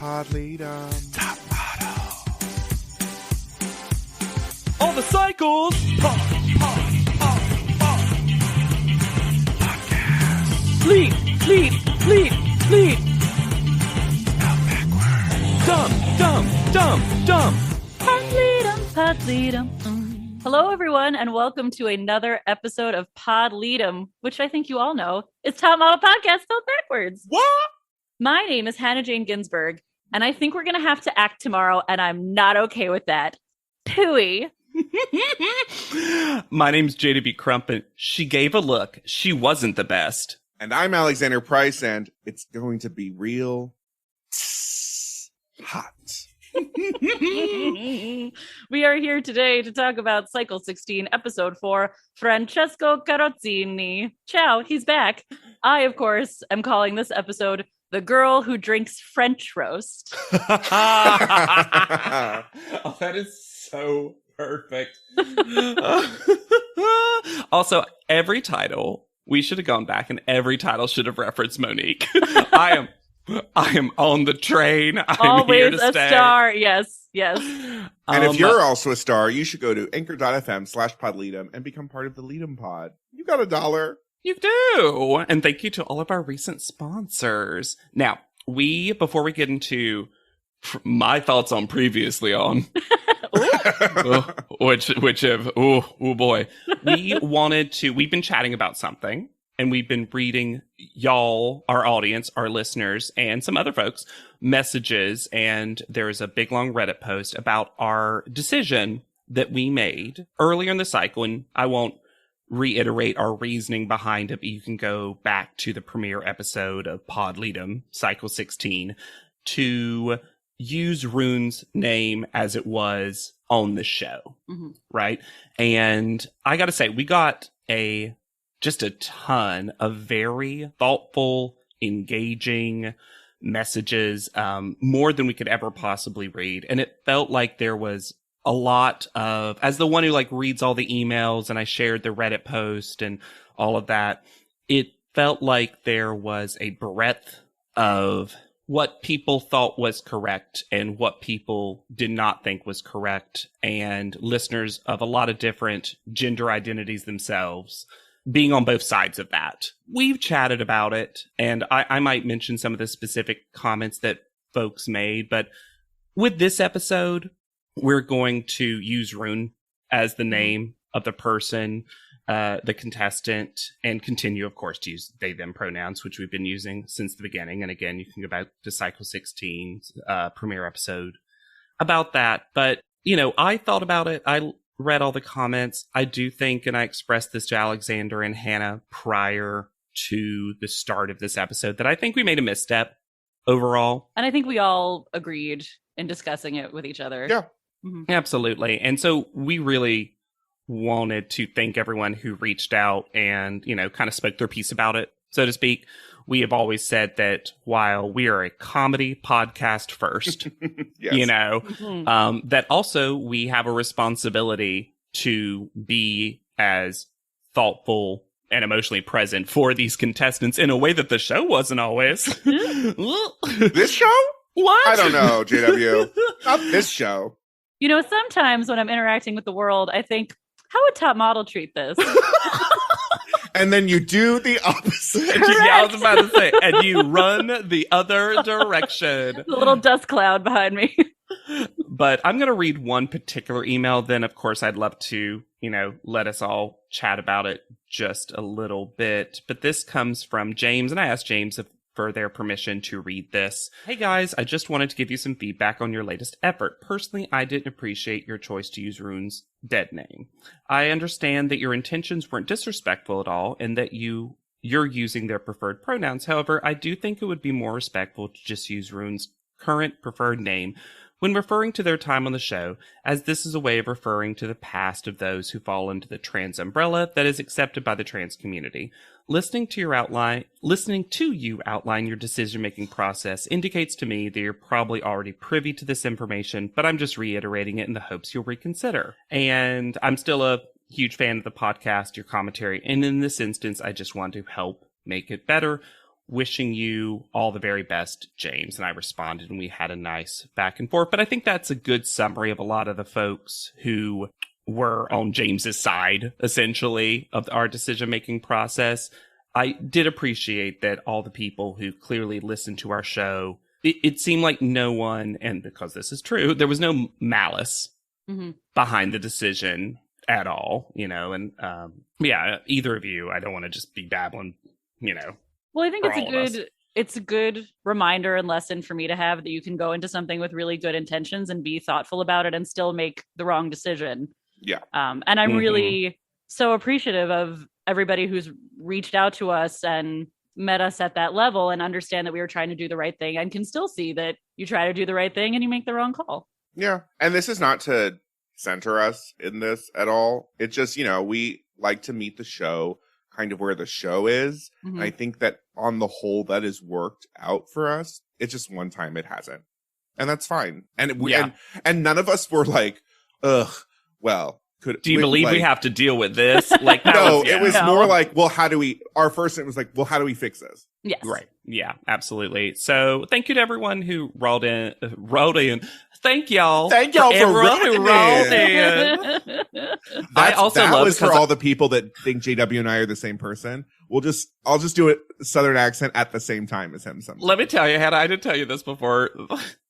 Pod Leadum. Top model. All the cycles. Podcast. Fleet. Spelled backwards. Dumb. Pod Leadum. Hello, everyone, and welcome to another episode of Pod Leadum, which I think you all know is Top Model Podcast spelled backwards. What? My name is Hannah Jane Ginsburg, and I think we're going to have to act tomorrow, and I'm not okay with that. Pooey. My name's JDB Crump, and she gave a look. She wasn't the best. And I'm Alexander Price, and it's going to be real hot. We are here today to talk about Cycle 16, Episode 4, Francesco Carrozzini. Ciao, he's back. I, of course, am calling this episode The Girl Who Drinks French Roast. Oh, that is so perfect. Also, every title, we should have gone back and every title should have referenced Monique. I am on the train. I'm always here to a stay. star. Yes. And if you're also a star, you should go to anchor.fm/podleadum and become part of the Leadum Pod. You got $1. You do. And thank you to all of our recent sponsors. Now, before we get into my thoughts on previously on, which have, oh boy, we've been chatting about something and we've been reading y'all, our audience, our listeners, and some other folks messages. And there's a big long Reddit post about our decision that we made earlier in the cycle. And I won't reiterate our reasoning behind it, but you can go back to the premiere episode of Pod Leadum, Cycle 16, to use Rune's name as it was on the show, right? And I gotta say, we got just a ton of very thoughtful, engaging messages, more than we could ever possibly read. And it felt like there was a lot of, as the one who reads all the emails and I shared the Reddit post and all of that, it felt like there was a breadth of what people thought was correct and what people did not think was correct, and listeners of a lot of different gender identities themselves being on both sides of that. We've chatted about it, and I might mention some of the specific comments that folks made, but with this episode, we're going to use Rune as the name of the person, the contestant, and continue, of course, to use they, them pronouns, which we've been using since the beginning. And again, you can go back to Cycle 16 premiere episode about that. But, I thought about it. I read all the comments. I do think, and I expressed this to Alexander and Hannah prior to the start of this episode, that I think we made a misstep overall. And I think we all agreed in discussing it with each other. Yeah. Mm-hmm. Absolutely. And so we really wanted to thank everyone who reached out and, kind of spoke their piece about it, so to speak. We have always said that while we are a comedy podcast first, Yes. that also we have a responsibility to be as thoughtful and emotionally present for these contestants in a way that the show wasn't always. This show? What? I don't know, JW. Not this show. Sometimes when I'm interacting with the world, I think, how would Top Model treat this? And then you do the opposite. Yeah, I was about to say, and you run the other direction. The little dust cloud behind me. But I'm going to read one particular email. Then, of course, I'd love to, let us all chat about it just a little bit. But this comes from James, and I asked James for their permission to read this. Hey guys, I just wanted to give you some feedback on your latest effort. Personally, I didn't appreciate your choice to use Rune's dead name. I understand that your intentions weren't disrespectful at all and that you're using their preferred pronouns. However, I do think it would be more respectful to just use Rune's current preferred name when referring to their time on the show, as this is a way of referring to the past of those who fall into the trans umbrella that is accepted by the trans community. Listening to you outline your decision-making process indicates to me that you're probably already privy to this information, but I'm just reiterating it in the hopes you'll reconsider. And I'm still a huge fan of the podcast, your commentary, and in this instance, I just want to help make it better. wishing you all the very best, James. And I responded and we had a nice back and forth. But I think that's a good summary of a lot of the folks who were on James's side, essentially, of our decision-making process. I did appreciate that all the people who clearly listened to our show, it seemed like no one, and because this is true, there was no malice behind the decision at all, you know, and yeah, either of you, I don't want to just be babbling, you know. Well, I think it's a good reminder and lesson for me to have that you can go into something with really good intentions and be thoughtful about it and still make the wrong decision. Yeah. And I'm really so appreciative of everybody who's reached out to us and met us at that level and understand that we were trying to do the right thing and can still see that you try to do the right thing and you make the wrong call. Yeah. And this is not to center us in this at all. It's just, you know, we like to meet the show kind of where the show is. And I think that on the whole, that has worked out for us. It's just one time it hasn't. And that's fine. And and none of us were like, ugh, well, do you believe we have to deal with this? Like, it was more like, well, our first thing was like, well, how do we fix this? Yes. Right. Yeah, absolutely. So thank you to everyone who wrote in. Thank y'all. Thank y'all for everyone who wrote in. I also that love was for all the people that think JW and I are the same person. I'll just do a Southern accent at the same time as him. Sometimes. Let me tell you, Hannah, I did tell you this before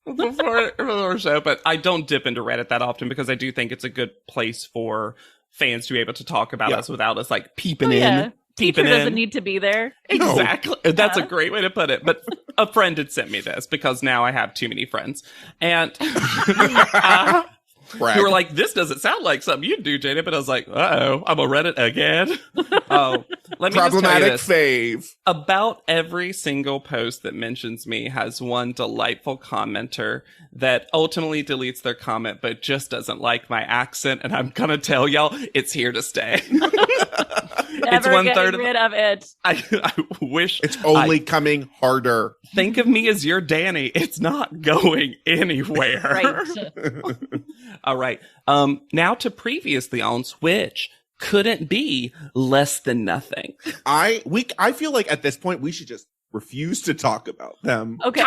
the show, but I don't dip into Reddit that often because I do think it's a good place for fans to be able to talk about us without us like peeping in. Teacher doesn't need to be there. Exactly. No. That's a great way to put it. But a friend had sent me this because now I have too many friends. And you were like, this doesn't sound like something you'd do, Jada. But I was like, uh-oh, I'm a Reddit again. Let me Problematic just tell you this. fave. About every single post that mentions me has one delightful commenter that ultimately deletes their comment, but just doesn't like my accent. And I'm going to tell y'all, it's here to stay. Never it's 1/3 rid of it. I wish it's only coming harder. Think of me as your Danny. It's not going anywhere. Right. All right. Now to previously on Switch. Couldn't be less than nothing. I feel like at this point we should just refuse to talk about them. Okay,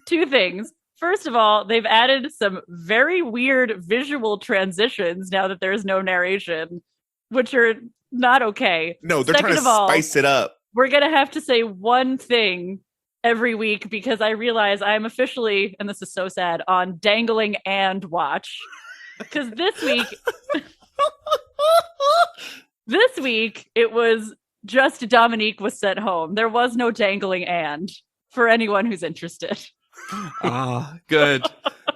two things. First of all, they've added some very weird visual transitions now that there's no narration, which are not okay. No, they're trying to spice it up. We're going to have to say one thing every week because I realize I'm officially, and this is so sad, on dangling and watch. Because this week, it was just Dominique was sent home. There was no dangling and for anyone who's interested. Good.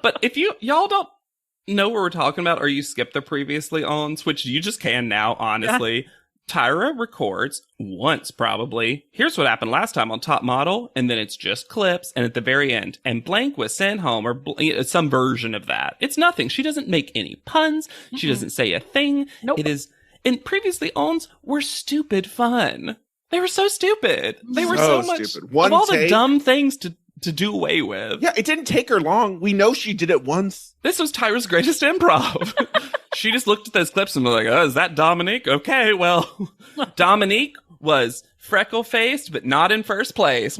But if y'all don't know what we're talking about or you skipped the previously ons, which you just can now, honestly. Tyra records once probably. Here's what happened last time on Top Model, and then it's just clips, and at the very end, and blank was sent home, or some version of that. It's nothing. She doesn't make any puns. Mm-hmm. She doesn't say a thing. Nope. It is, and previously ons were stupid fun. They were so stupid. They were so much stupid. Of all the dumb things to do away with. Yeah, it didn't take her long. We know she did it once. This was Tyra's greatest improv. She just looked at those clips and was like, oh, is that Dominique? Okay, well, Dominique was freckle-faced, but not in first place.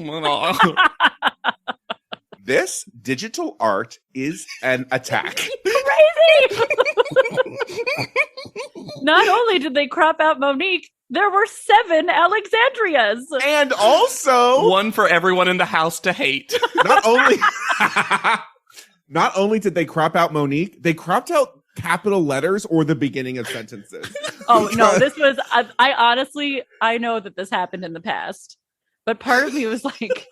This digital art is an attack. Crazy! Not only did they crop out Monique, there were 7 Alexandrias. And also... one for everyone in the house to hate. Not only did they crop out Monique, they cropped out capital letters or the beginning of sentences. Oh, no, this was... I honestly, I know that this happened in the past. But part of me was like,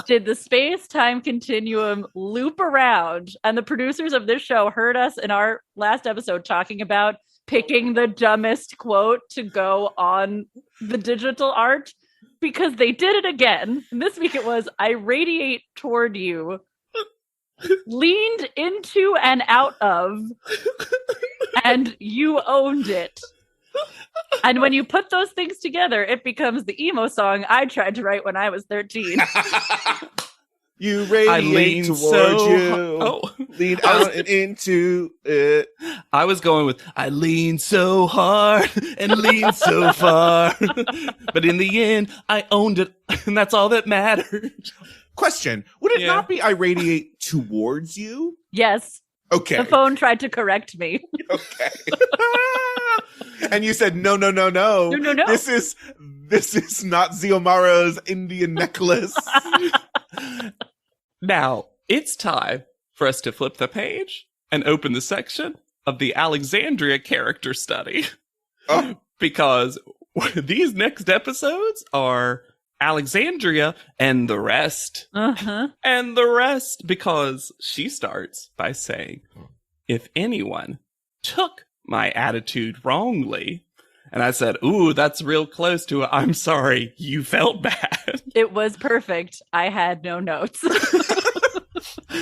did the space-time continuum loop around? And the producers of this show heard us in our last episode talking about picking the dumbest quote to go on the digital art, because they did it again. And this week it was, I radiate toward you, leaned into and out of, and you owned it. And when you put those things together, it becomes the emo song I tried to write when I was 13. You radiate towards you. Oh. Lean out and into it. I was going with, I lean so hard and lean so far. But in the end, I owned it, and that's all that mattered. Question. Would it not be I radiate towards you? Yes. Okay. The phone tried to correct me. Okay. And you said, no. No. This is not Xiomara's Indian necklace. Now, it's time for us to flip the page and open the section of the Alexandria character study. Oh. Because these next episodes are Alexandria and the rest. Uh-huh. And the rest, because she starts by saying, if anyone took my attitude wrongly, and I said, ooh, that's real close to I'm sorry, you felt bad. It was perfect. I had no notes.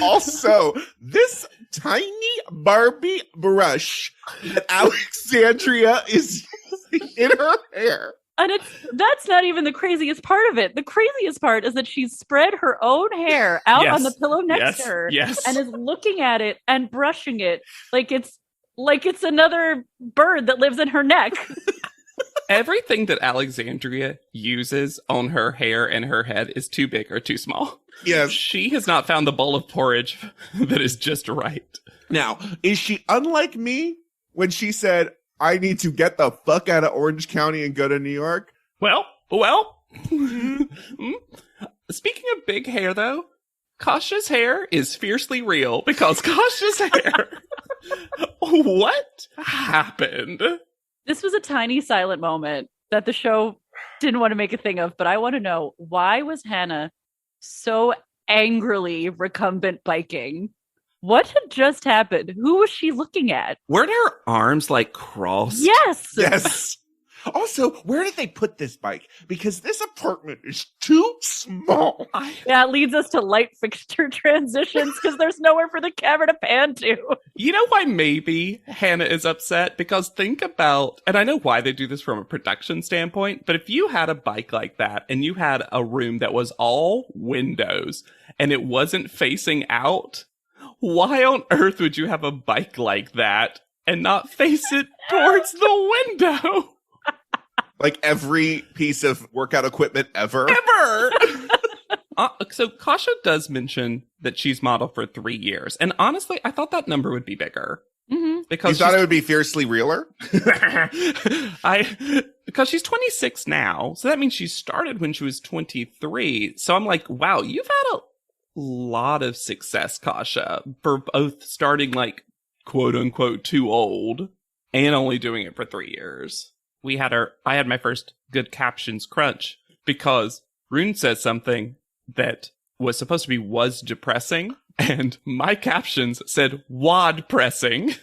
Also, this tiny Barbie brush that Alexandria is using in her hair. And that's not even the craziest part of it. The craziest part is that she's spread her own hair out on the pillow next to her and is looking at it and brushing it like it's another bird that lives in her neck. Everything that Alexandria uses on her hair and her head is too big or too small. Yes. She has not found the bowl of porridge that is just right. Now, is she unlike me when she said, I need to get the fuck out of Orange County and go to New York? Well. Speaking of big hair, though, Kasha's hair is fiercely real because Kasha's hair... What happened? This was a tiny silent moment that the show didn't want to make a thing of, but I want to know, why was Hannah so angrily recumbent biking? What had just happened? Who was she looking at? Weren't her arms like crossed? Yes. Also, where did they put this bike? Because this apartment is too small. That leads us to light fixture transitions because there's nowhere for the camera to pan to. You know why maybe Hannah is upset? Because think about, and I know why they do this from a production standpoint, but if you had a bike like that and you had a room that was all windows and it wasn't facing out, why on earth would you have a bike like that and not face it towards the window? Like every piece of workout equipment ever. So Kasha does mention that she's modeled for 3 years. And honestly, I thought that number would be bigger. Mm-hmm. Because you thought it would be fiercely realer? Because she's 26 now. So that means she started when she was 23. So I'm like, wow, you've had a lot of success, Kasha, for both starting like quote unquote too old and only doing it for 3 years. I had my first good captions crunch because Rune says something that was supposed to be was depressing, and my captions said wad pressing.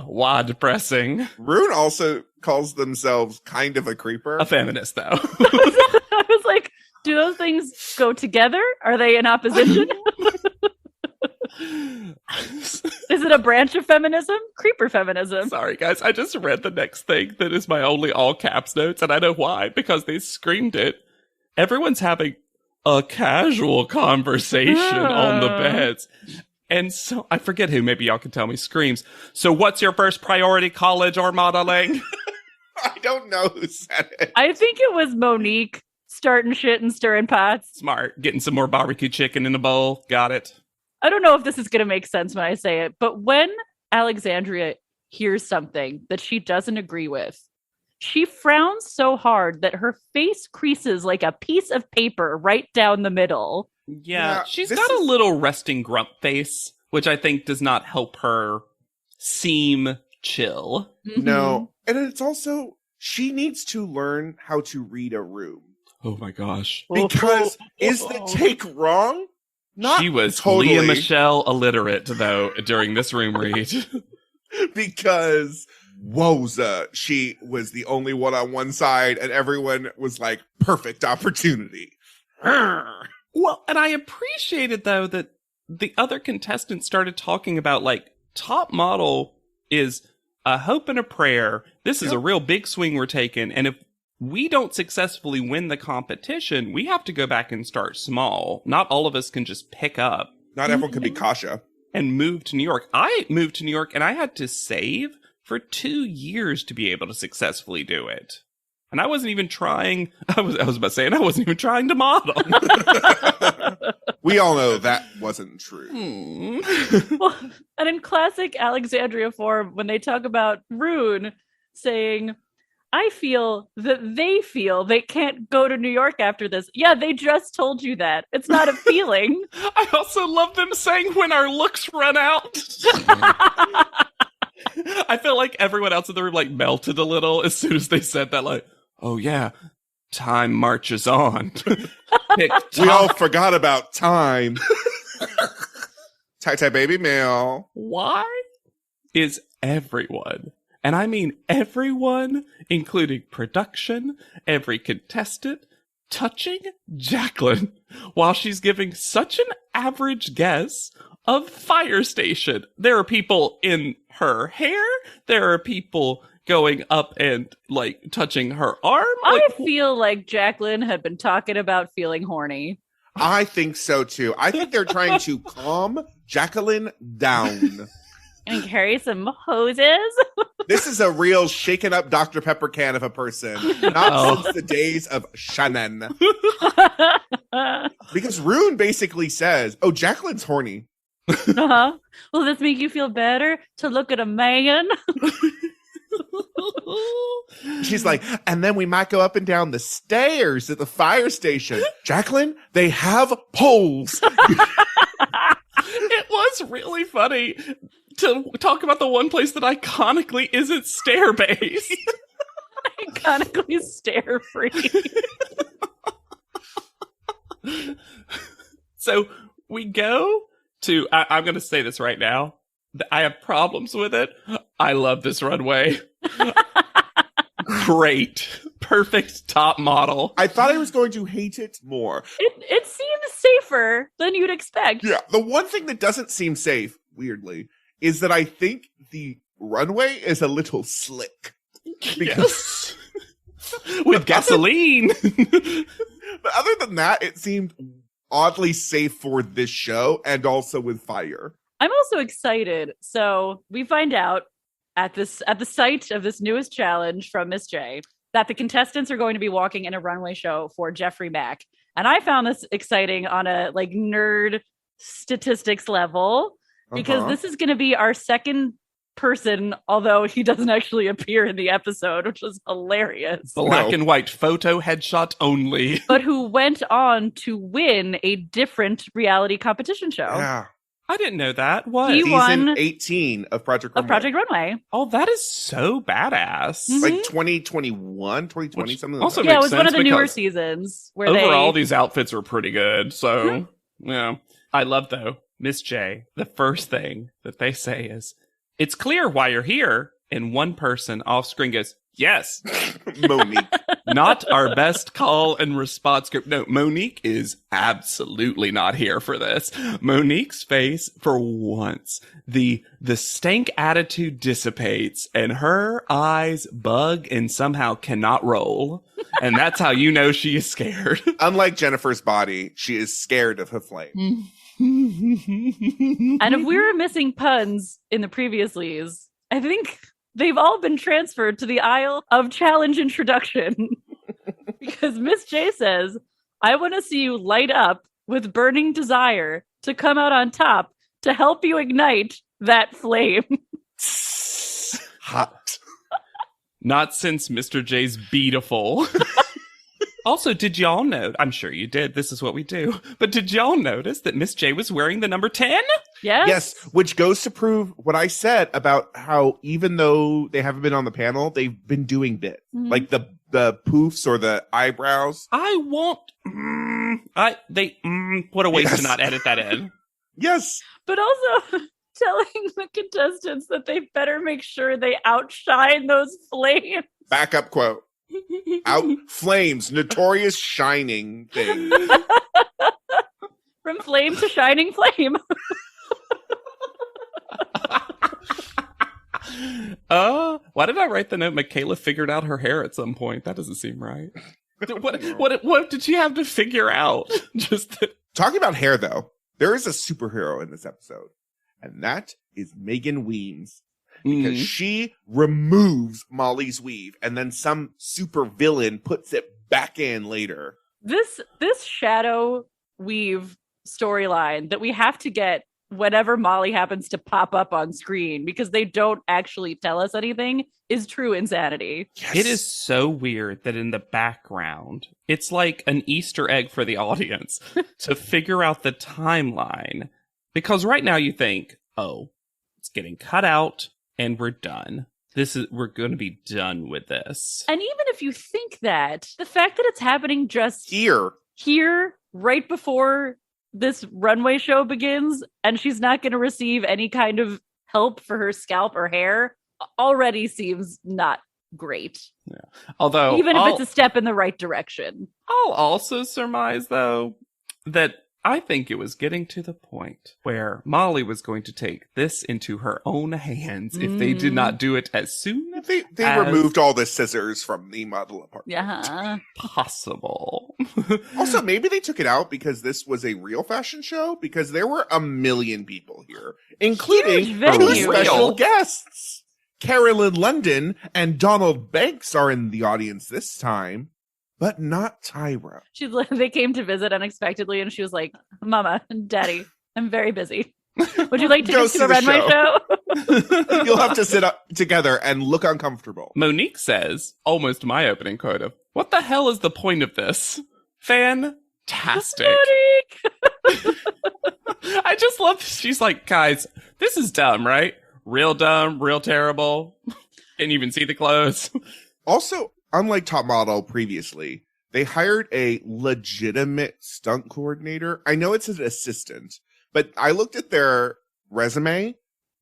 Wad pressing. Rune also calls themselves kind of a creeper. A feminist, though. I was like, do those things go together? Are they in opposition? Is it a branch of feminism? Creeper feminism. Sorry, guys. I just read the next thing that is my only all caps notes, and I know why, because they screamed it. Everyone's having a casual conversation on the beds. And so, I forget who, maybe y'all can tell me, screams, so what's your first priority, college or modeling? I don't know who said it. I think it was Monique starting shit and stirring pots. Smart. Getting some more barbecue chicken in a bowl. Got it. I don't know if this is going to make sense when I say it, but when Alexandria hears something that she doesn't agree with, she frowns so hard that her face creases like a piece of paper right down the middle. Yeah, she's got a little resting grump face, which I think does not help her seem chill. Mm-hmm. No, and it's also, she needs to learn how to read a room. Oh my gosh. Because is the take wrong? She was totally. Leah Michelle illiterate, though, during this room read. Because Woza, she was the only one on one side, and everyone was like, perfect opportunity. Well, and I appreciated, though, that the other contestants started talking about, like, top model is a hope and a prayer. This is a real big swing we're taking, and if we don't successfully win the competition, we have to go back and start small. Not all of us can just pick up. Not everyone can be Kasha. And move to New York. I moved to New York and I had to save for 2 years to be able to successfully do it. And I wasn't even trying. I was about to say, and I wasn't even trying to model. We all know that wasn't true. Well, and in classic Alexandria form, when they talk about Rune saying, I feel that they can't go to New York after this. Yeah, they just told you that. It's not a feeling. I also love them saying when our looks run out. I feel like everyone else in the room like melted a little as soon as they said that, like, oh yeah, time marches on. We all forgot about time. Tie baby mail. Why is everyone, and I mean everyone, including production, every contestant, touching Jacqueline while she's giving such an average guess of fire station? There are people in her hair. There are people going up and like touching her arm. I feel like Jacqueline had been talking about feeling horny. I think so too. I think they're trying to calm Jacqueline down. And carry some hoses. This is a real shaken up Dr. Pepper can of a person. Not since the days of Shannon. Because Rune basically says, oh, Jacqueline's horny. Uh-huh. Will this make you feel better to look at a man? She's like, and then we might go up and down the stairs at the fire station. Jacqueline, they have poles. It was really funny to talk about the one place that iconically isn't stair-based. Iconically stare-free. So we go to, I'm going to say this right now. I have problems with it. I love this runway. Great. Perfect top model. I thought I was going to hate it more. It seems safer than you'd expect. Yeah. The one thing that doesn't seem safe, weirdly, is that I think the runway is a little slick. Because with gasoline. But other than that, it seemed oddly safe for this show and also with fire. I'm also excited. So we find out at the site of this newest challenge from Miss J that the contestants are going to be walking in a runway show for Jeffrey Mack. And I found this exciting on a like nerd statistics level because this is going to be our second person, although he doesn't actually appear in the episode, which is hilarious. Black and white photo headshot only. But who went on to win a different reality competition show. Yeah. I didn't know that. What? He Season won 18 of Project Runway. Project Runway. Oh, that is so badass. Like 2021, 2020, something like also that. Yeah, it makes was one of sense the newer because seasons where overall these outfits are pretty good. So, yeah. I love, though, Miss J, the first thing that they say is, it's clear why you're here. And one person off screen goes, yes. Monique. Not our best call and response group. No, Monique is absolutely not here for this. Monique's face, for once, the stank attitude dissipates and her eyes bug and somehow cannot roll. And that's how you know she is scared. Unlike Jennifer's body, she is scared of her flame. And if we were missing puns in the previous leads, I think they've all been transferred to the aisle of challenge introduction. Because Miss J says, I want to see you light up with burning desire to come out on top to help you ignite that flame. Hot. Not since Mr. J's beautiful. Also, did y'all know? I'm sure you did. This is what we do. But did y'all notice that Miss J was wearing the number 10? Yes. Yes, which goes to prove what I said about how even though they haven't been on the panel, they've been doing bits. Mhm. Like the poofs or the eyebrows. I won't. What a waste to Yes. not edit that in. Yes. But also telling the contestants that they better make sure they outshine those flames. Backup quote. Out flames, notorious shining thing. From flame to shining flame. Well, Why did I write the note? Michaela figured out her hair at some point. That doesn't seem right. What did she have to figure out? Talking about hair, though, there is a superhero in this episode, and that is Megan Weems. Because she removes Molly's weave, and then some super villain puts it back in later. This shadow weave storyline that we have to get whenever Molly happens to pop up on screen because they don't actually tell us anything is true insanity. Yes. It is so weird that in the background, it's like an Easter egg for the audience to figure out the timeline. Because right now you think, oh, it's getting cut out and we're done. We're going to be done with this. And even if you think that, the fact that it's happening just here, right before this runway show begins, and she's not going to receive any kind of help for her scalp or hair, already seems not great. Yeah. Although, even if it's a step in the right direction. I'll also surmise, though, that I think it was getting to the point where Molly was going to take this into her own hands if they did not do it as soon as they removed all the scissors from the model apartment. Yeah, possible. Also, maybe they took it out because this was a real fashion show, because there were 1 million people here, including 2 special guests. Carolyn London and Donald Banks are in the audience this time. But not Tyra. They came to visit unexpectedly, and she was like, "Mama and Daddy, I'm very busy. Would you like to go to a runway show?" You'll have to sit up together and look uncomfortable. Monique says, almost my opening quote, "What the hell is the point of this? Fantastic." Monique! I just love, she's like, guys, this is dumb, right? Real dumb, real terrible. Can't even see the clothes. Also, unlike Top Model previously, they hired a legitimate stunt coordinator. I know it's an assistant, but I looked at their resume.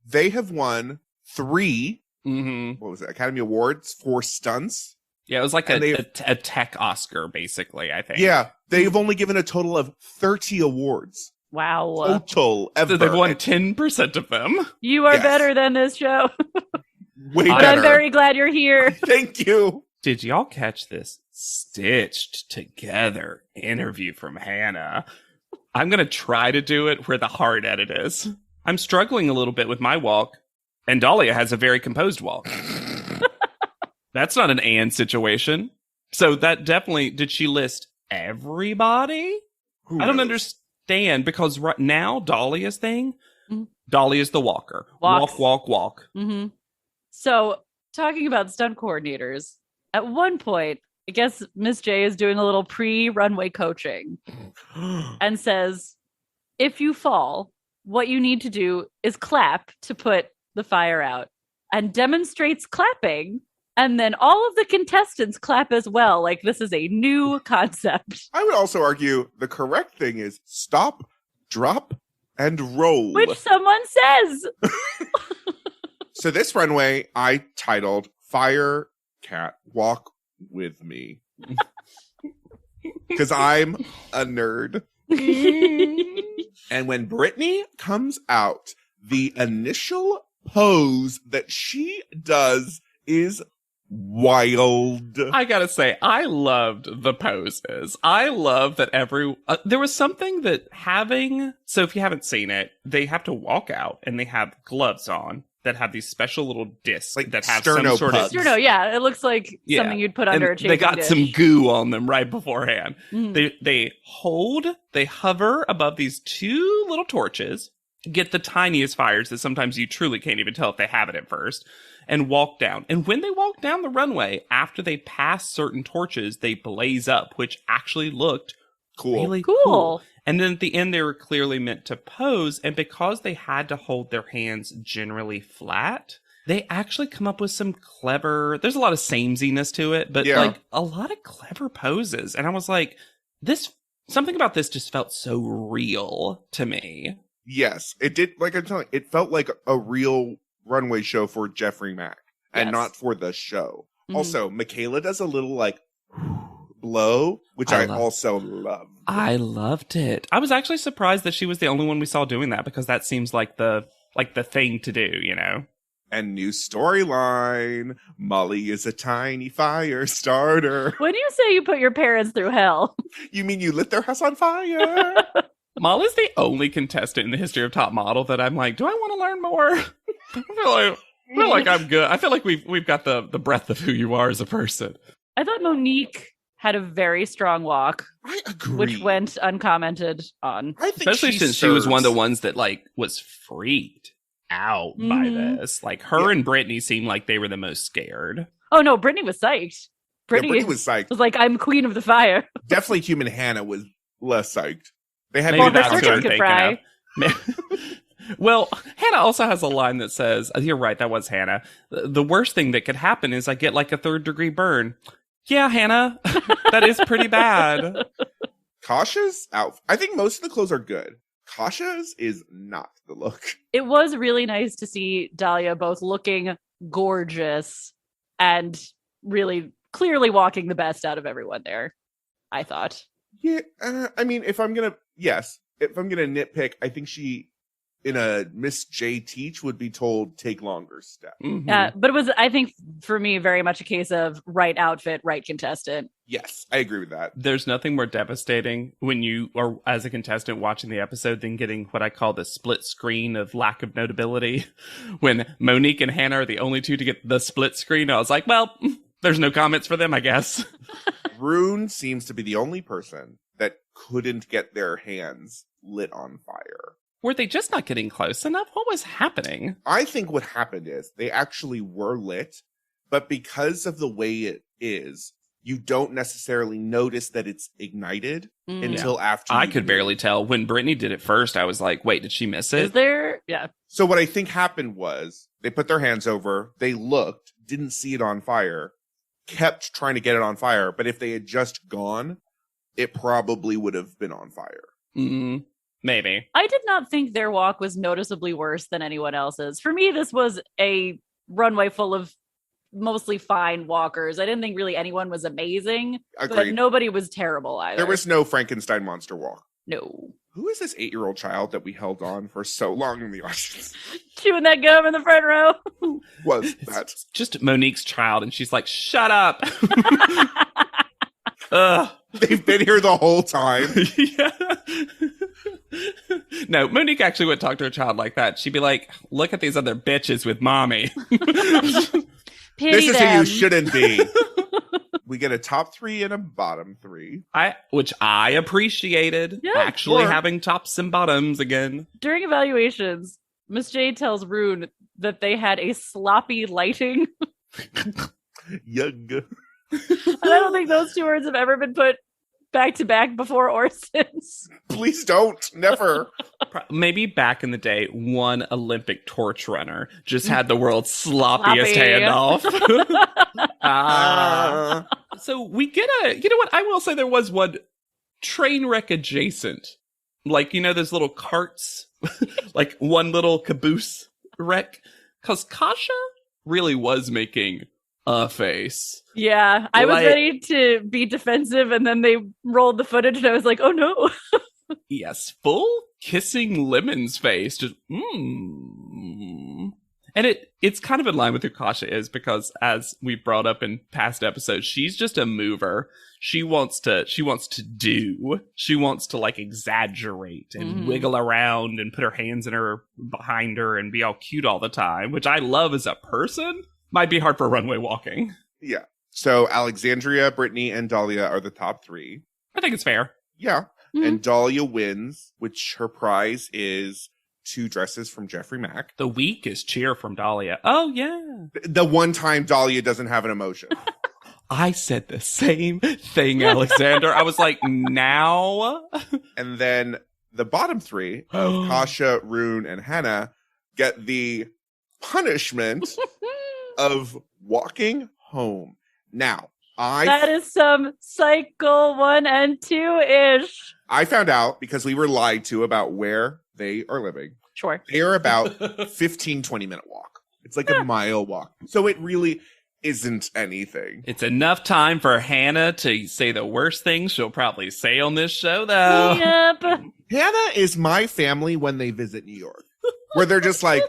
They have won 3, what was it, Academy Awards for stunts. Yeah, it was like a tech Oscar, basically, I think. Yeah, they've only given a total of 30 awards. Wow. Total ever. So they've won 10% of them. You are better than this show. Way but better. I'm very glad you're here. Thank you. Did y'all catch this stitched together interview from Hannah? I'm going to try to do it where the hard edit is. I'm struggling a little bit with my walk, and Dahlia has a very composed walk. That's not an and situation. So that definitely, did she list everybody? I don't understand, because right now, Dahlia's thing, Dahlia's the walker. Walks. Walk. Mm-hmm. So, talking about stunt coordinators, at one point, I guess Miss J is doing a little pre-runway coaching and says, if you fall, what you need to do is clap to put the fire out, and demonstrates clapping. And then all of the contestants clap as well. Like, this is a new concept. I would also argue the correct thing is stop, drop, and roll. Which someone says. So this runway I titled Fire Cat Walk With Me. Because I'm a nerd. And when Brittany comes out, the initial pose that she does is wild. I gotta say, I loved the poses. I love that there was something that so if you haven't seen it, they have to walk out and they have gloves on that have these special little discs that have some sort of yeah, it looks like something you'd put under a chafing They got dish. some goo on them right beforehand. They hover above these 2 little torches, get the tiniest fires that sometimes you truly can't even tell if they have it at first, and walk down. And when they walk down the runway, after they pass certain torches, they blaze up, which actually looked really cool. And then at the end, they were clearly meant to pose. And because they had to hold their hands generally flat, they actually come up with some there's a lot of samesiness to it, but like a lot of clever poses. And I was like, something about this just felt so real to me. Yes, it did. Like I'm telling you, it felt like a real runway show for Jeffrey Mack and not for the show. Also, Michaela does a little like blow, which I also love. I loved it. I was actually surprised that she was the only one we saw doing that, because that seems like the thing to do, you know? And new storyline. Molly is a tiny fire starter. When you say you put your parents through hell, You mean you lit their house on fire? Molly's the only contestant in the history of Top Model that I'm like, do I want to learn more? I feel like I'm good. I feel like we've got the breadth of who you are as a person. I thought Monique had a very strong walk, I agree. which went uncommented on. I think Especially since she was one of the ones that like was freaked out by this. Like her and Brittany seemed like they were the most scared. Oh no, Brittany was psyched. Brittany was psyched. was like, I'm queen of the fire. Definitely Human Hannah was less psyched. They had Maybe Well, that's her who chicken I'm could thinking fry. of. Well, Hannah also has a line that says, you're right, that was Hannah. The worst thing that could happen is I get like a 3rd-degree burn. Yeah, Hannah, that is pretty bad. Kasha's outfit. I think most of the clothes are good. Kasha's is not the look. It was really nice to see Dahlia both looking gorgeous and really clearly walking the best out of everyone there, I thought. Yeah, I mean, if I'm gonna nitpick, I think she, in a Miss J teach, would be told take longer step. Mm-hmm. But it was, I think, for me, very much a case of right outfit, right contestant. Yes, I agree with that. There's nothing more devastating when you are, as a contestant, watching the episode than getting what I call the split screen of lack of notability. When Monique and Hannah are the only two to get the split screen, I was like, well, there's no comments for them, I guess. Rune seems to be the only person that couldn't get their hands lit on fire. Were they just not getting close enough? What was happening? I think what happened is they actually were lit, but because of the way it is, you don't necessarily notice that it's ignited until after. I could barely tell. When Brittany did it first, I was like, wait, did she miss it? Is there? Yeah. So what I think happened was they put their hands over, they looked, didn't see it on fire, kept trying to get it on fire, but if they had just gone, it probably would have been on fire. Mm-hmm. Maybe. I did not think their walk was noticeably worse than anyone else's. For me, this was a runway full of mostly fine walkers. I didn't think really anyone was amazing, Agreed. but nobody was terrible either. There was no Frankenstein monster walk. No. Who is this 8-year-old child that we held on for so long in the audience? Chewing that gum in the front row. Who was that? It's just Monique's child, and she's like, shut up. Ugh. They've been here the whole time. Yeah. No, Monique actually would talk to her child like that. She'd be like, look at these other bitches with mommy. Pity This is them. who you shouldn't be. We get a top 3 and a bottom 3. Which I appreciated. Yeah, actually sure. having tops and bottoms again. During evaluations, Miss J tells Rune that they had a sloppy lighting. Yug. And I don't think those two words have ever been put back to back before or since. Please don't. Never. Maybe back in the day, one Olympic torch runner just had the world's sloppiest handoff. So we get you know what? I will say there was one train wreck adjacent. Like, you know, those little carts, like one little caboose wreck. Because Kasha really was making a face. Yeah, I was Like- ready to be defensive, and then they rolled the footage, and I was like, oh no. Yes, full kissing Lemon's face. Just, And it's kind of in line with who Kasha is, because as we've brought up in past episodes, she's just a mover. She wants to do. She wants to like exaggerate and wiggle around and put her hands in her behind her and be all cute all the time, which I love as a person. Might be hard for runway walking. Yeah. So Alexandria, Brittany, and Dahlia are the top 3. I think it's fair. Yeah. Mhm. And Dahlia wins, which her prize is 2 dresses from Jeffrey Mack. The weakest cheer from Dahlia. Oh, yeah. The one time Dahlia doesn't have an emotion. I said the same thing, Alexander. I was like, now? And then the bottom 3 of Kasha, Rune, and Hannah get the punishment of walking home. Now, That is some cycle 1 and 2-ish. I found out because we were lied to about where they are living. Sure. They are about 15-20 minute walk. It's like a mile walk. So it really isn't anything. It's enough time for Hannah to say the worst things she'll probably say on this show, though. Yep. Hannah is my family when they visit New York, where they're just like,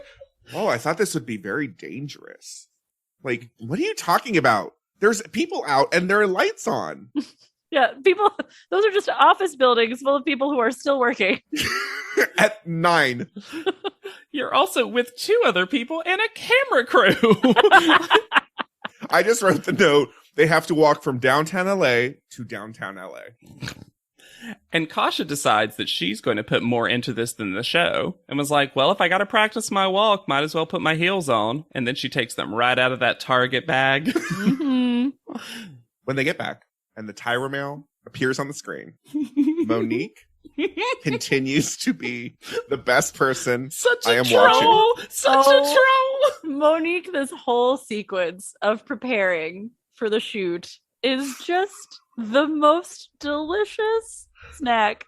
Oh, I thought this would be very dangerous. Like, what are you talking about? There's people out and there are lights on. Yeah, people, those are just office buildings full of people who are still working. At 9. You're also with 2 other people and a camera crew. I just wrote the note. They have to walk from downtown LA to downtown LA. And Kasha decides that she's going to put more into this than the show and was like, well, if I got to practice my walk, might as well put my heels on. And then she takes them right out of that Target bag. Mm-hmm. When they get back and the Tyra mail appears on the screen, Monique continues to be the best person Such a I am troll. watching. Such a troll. Monique, this whole sequence of preparing for the shoot is just the most delicious snack.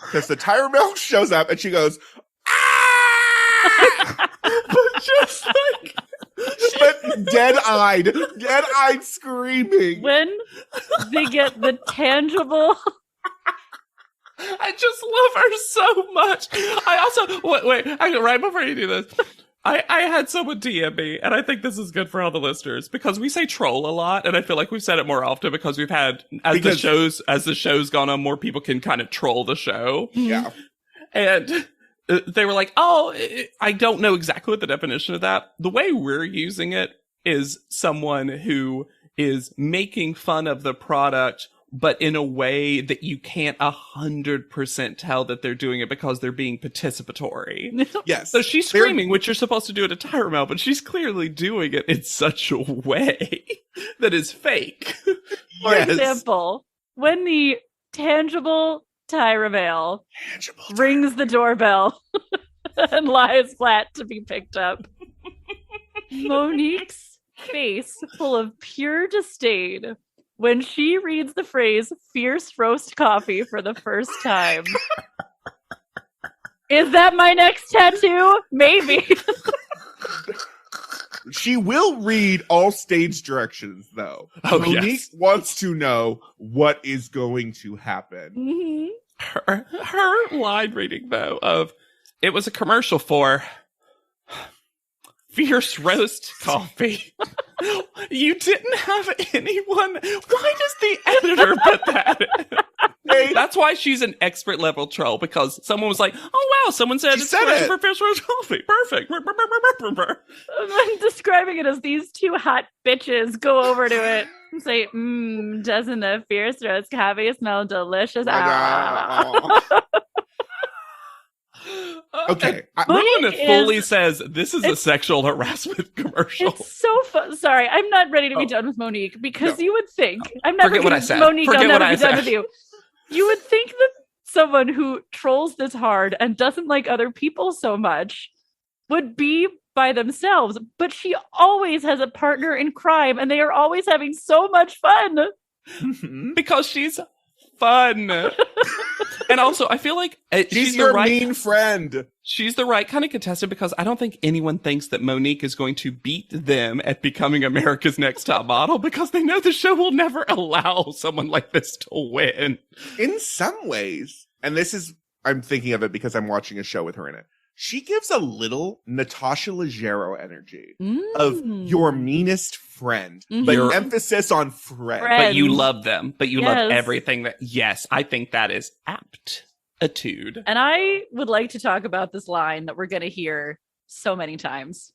Because the Tyra mail shows up and she goes, ah! But just like... But dead-eyed screaming. When they get the tangible... I just love her so much. I also... Wait, right before you do this... I had someone DM me, and I think this is good for all the listeners, because we say troll a lot, and I feel like we've said it more often because we've had, as the show's gone on, more people can kind of troll the show. Yeah. And they were like, oh, I don't know exactly what the definition of that. The way we're using it is someone who is making fun of the product, but in a way that you can't 100% tell that they're doing it because they're being participatory. Yes. So she's screaming, which you're supposed to do at a Tyra mail, but she's clearly doing it in such a way that is fake. For example, when the tangible Tyra mail rings the doorbell and lies flat to be picked up, Monique's face full of pure disdain when she reads the phrase fierce roast coffee for the first time. Is that my next tattoo? Maybe. She will read all stage directions, though. Oh, Monique yes. wants to know what is going to happen. Mm-hmm. Her line reading, though, of it was a commercial for fierce roast coffee. You didn't have anyone. Why does the editor put that in? Hey, that's why she's an expert level troll, because someone was like, oh wow, someone said it's commercial for fierce roast coffee. Perfect. I'm describing it as these 2 hot bitches go over to it and say, doesn't the fierce roast coffee smell delicious? Okay. Rowan fully says this is a sexual harassment commercial. It's so fun. Sorry, I'm not ready to be done with Monique, because you would think I'm never Forget what I said. Monique, Forget I'll never what I be done said. with you. You would think that someone who trolls this hard and doesn't like other people so much would be by themselves, but she always has a partner in crime, and they are always having so much fun. Because she's fun. And also, I feel like she's your mean friend. She's the right kind of contestant, because I don't think anyone thinks that Monique is going to beat them at becoming America's Next Top Model, because they know the show will never allow someone like this to win. In some ways, and this is, I'm thinking of it because I'm watching a show with her in it. She gives a little Natasha Leggero energy of your meanest friend, but emphasis on friend. But you love them, but you love everything that, yes, I think that is aptitude. And I would like to talk about this line that we're going to hear so many times.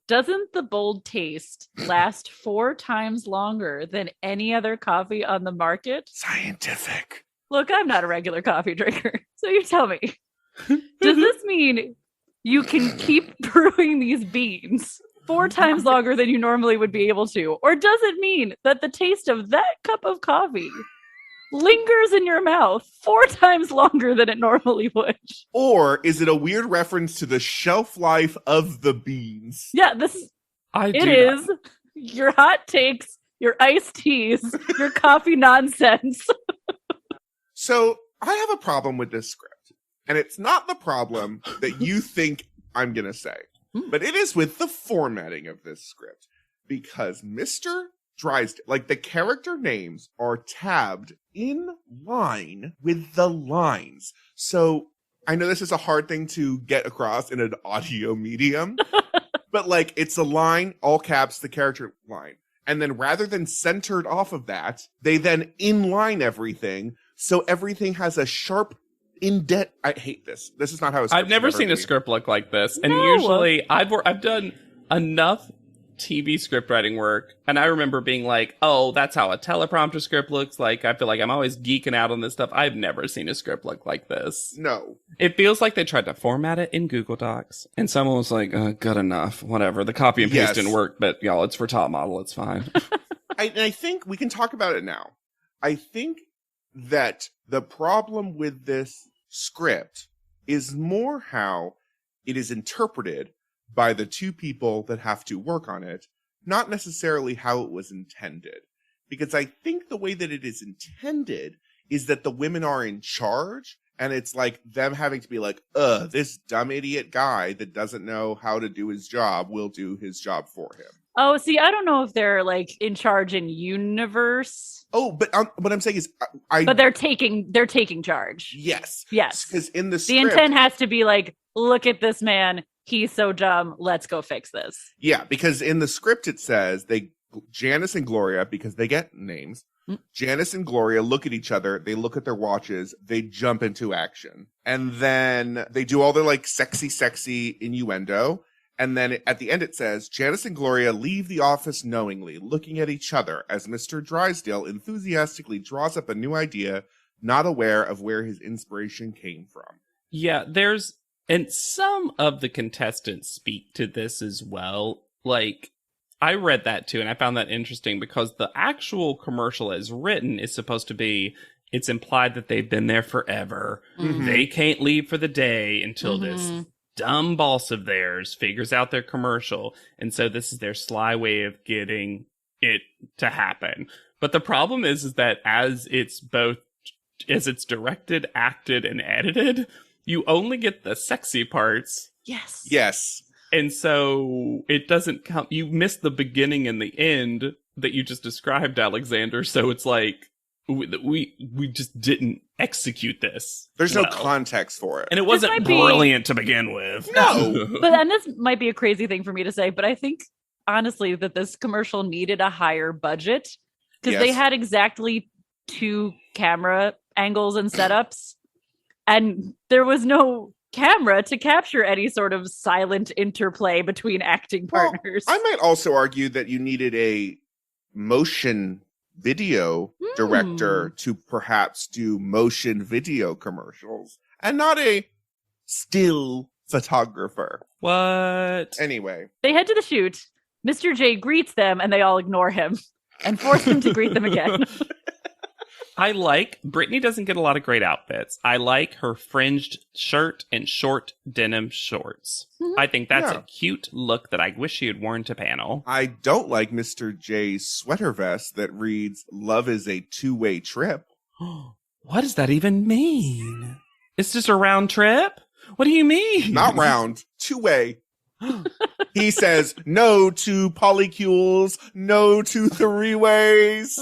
Doesn't the bold taste last 4 times longer than any other coffee on the market? Scientific. Look, I'm not a regular coffee drinker, so you tell me. Does this mean you can keep brewing these beans 4 times longer than you normally would be able to? Or does it mean that the taste of that cup of coffee lingers in your mouth 4 times longer than it normally would? Or is it a weird reference to the shelf life of the beans? Yeah, it is your hot takes, your iced teas, your coffee nonsense. So I have a problem with this script. And it's not the problem that you think I'm going to say, but it is with the formatting of this script. Because Mr. Drysdale, like the character names are tabbed in line with the lines. So I know this is a hard thing to get across in an audio medium, but like it's a line, all caps, the character line. And then rather than centered off of that, they then inline everything. So everything has a sharp indent. I hate this. This is not how I've never seen a script look like this. And usually I've done enough TV script writing work. And I remember being like, oh, that's how a teleprompter script looks like. I feel like I'm always geeking out on this stuff. I've never seen a script look like this. No. It feels like they tried to format it in Google Docs. And someone was like, good enough. Whatever. The copy and paste didn't work. But y'all, it's for top model. It's fine. I think we can talk about it now. I think that the problem with this script is more how it is interpreted by the two people that have to work on it, not necessarily how it was intended. Because I think the way that it is intended is that the women are in charge, and it's like them having to be like, this dumb idiot guy that doesn't know how to do his job will do his job for him. Oh, see, I don't know if they're like in charge in universe. Oh, but what I'm saying is, but they're taking charge. Yes, because in the script, the intent has to be like, look at this man, he's so dumb. Let's go fix this. Yeah, because in the script it says Janice and Gloria, because they get names. Janice and Gloria look at each other. They look at their watches. They jump into action, and then they do all their like sexy innuendo. And then at the end it says, Janice and Gloria leave the office knowingly, looking at each other as Mr. Drysdale enthusiastically draws up a new idea, not aware of where his inspiration came from. Yeah, and some of the contestants speak to this as well. Like, I read that too, and I found that interesting because the actual commercial as written is supposed to be, it's implied that they've been there forever. Mm-hmm. They can't leave for the day until this dumb boss of theirs figures out their commercial. And so this is their sly way of getting it to happen. But the problem is that as it's directed, acted, and edited, you only get the sexy parts. Yes. And so it doesn't come, you miss the beginning and the end that you just described, Alexander. So it's like, we just didn't execute this. There's no context for it. And it wasn't brilliant to begin with. No. And this might be a crazy thing for me to say, but I think, honestly, that this commercial needed a higher budget because they had exactly 2 camera angles and setups, and there was no camera to capture any sort of silent interplay between acting partners. I might also argue that you needed a motion video director to perhaps do motion video commercials and not a still photographer. What? Anyway. They head to the shoot. Mr. J greets them and they all ignore him and force him to greet them again. I like, Brittany doesn't get a lot of great outfits. I like her fringed shirt and short denim shorts. Mm-hmm. I think that's a cute look that I wish she had worn to panel. I don't like Mr. J's sweater vest that reads, "Love is a two-way trip." What does that even mean? It's just a round trip? What do you mean? Not round, two-way. He says no to polycules, no to three-ways.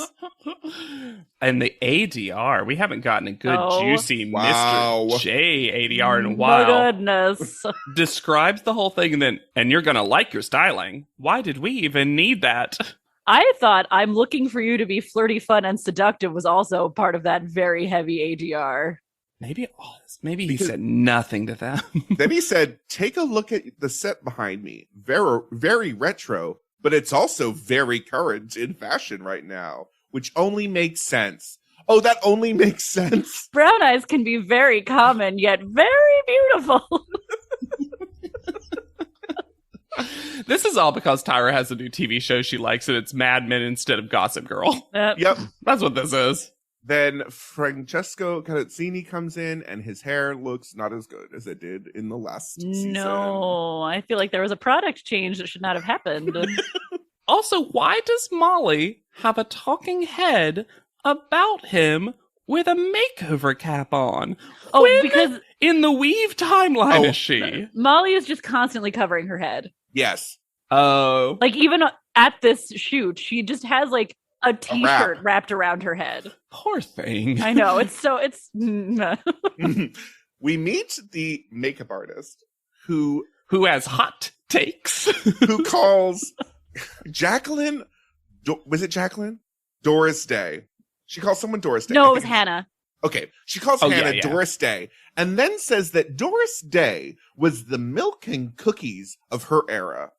And the ADR, we haven't gotten a good, juicy Mr. J ADR in a while. My goodness. Describes the whole thing and you're going to like your styling. Why did we even need that? I thought I'm looking for you to be flirty, fun, and seductive was also part of that very heavy ADR. Maybe he said nothing to them. Then he said, take a look at the set behind me. Very, very retro, but it's also very current in fashion right now, which only makes sense. Oh, that only makes sense. Brown eyes can be very common, yet very beautiful. This is all because Tyra has a new TV show she likes, and it's Mad Men instead of Gossip Girl. Yep. That's what this is. Then Francesco Carazzini comes in, and his hair looks not as good as it did in the last season. No, I feel like there was a product change that should not have happened. Also, why does Molly have a talking head about him with a makeover cap on? Because in the Weave timeline is she? Molly is just constantly covering her head. Yes. Oh. Like, even at this shoot, she just has, like, a t-shirt wrapped around her head. Poor thing. I know. It's we meet the makeup artist who has hot takes. who calls Jacqueline, was it Jacqueline? Doris Day. She calls someone Doris Day. No, it was Hannah. Okay, she calls Hannah Doris Day, and then says that Doris Day was the milk and cookies of her era.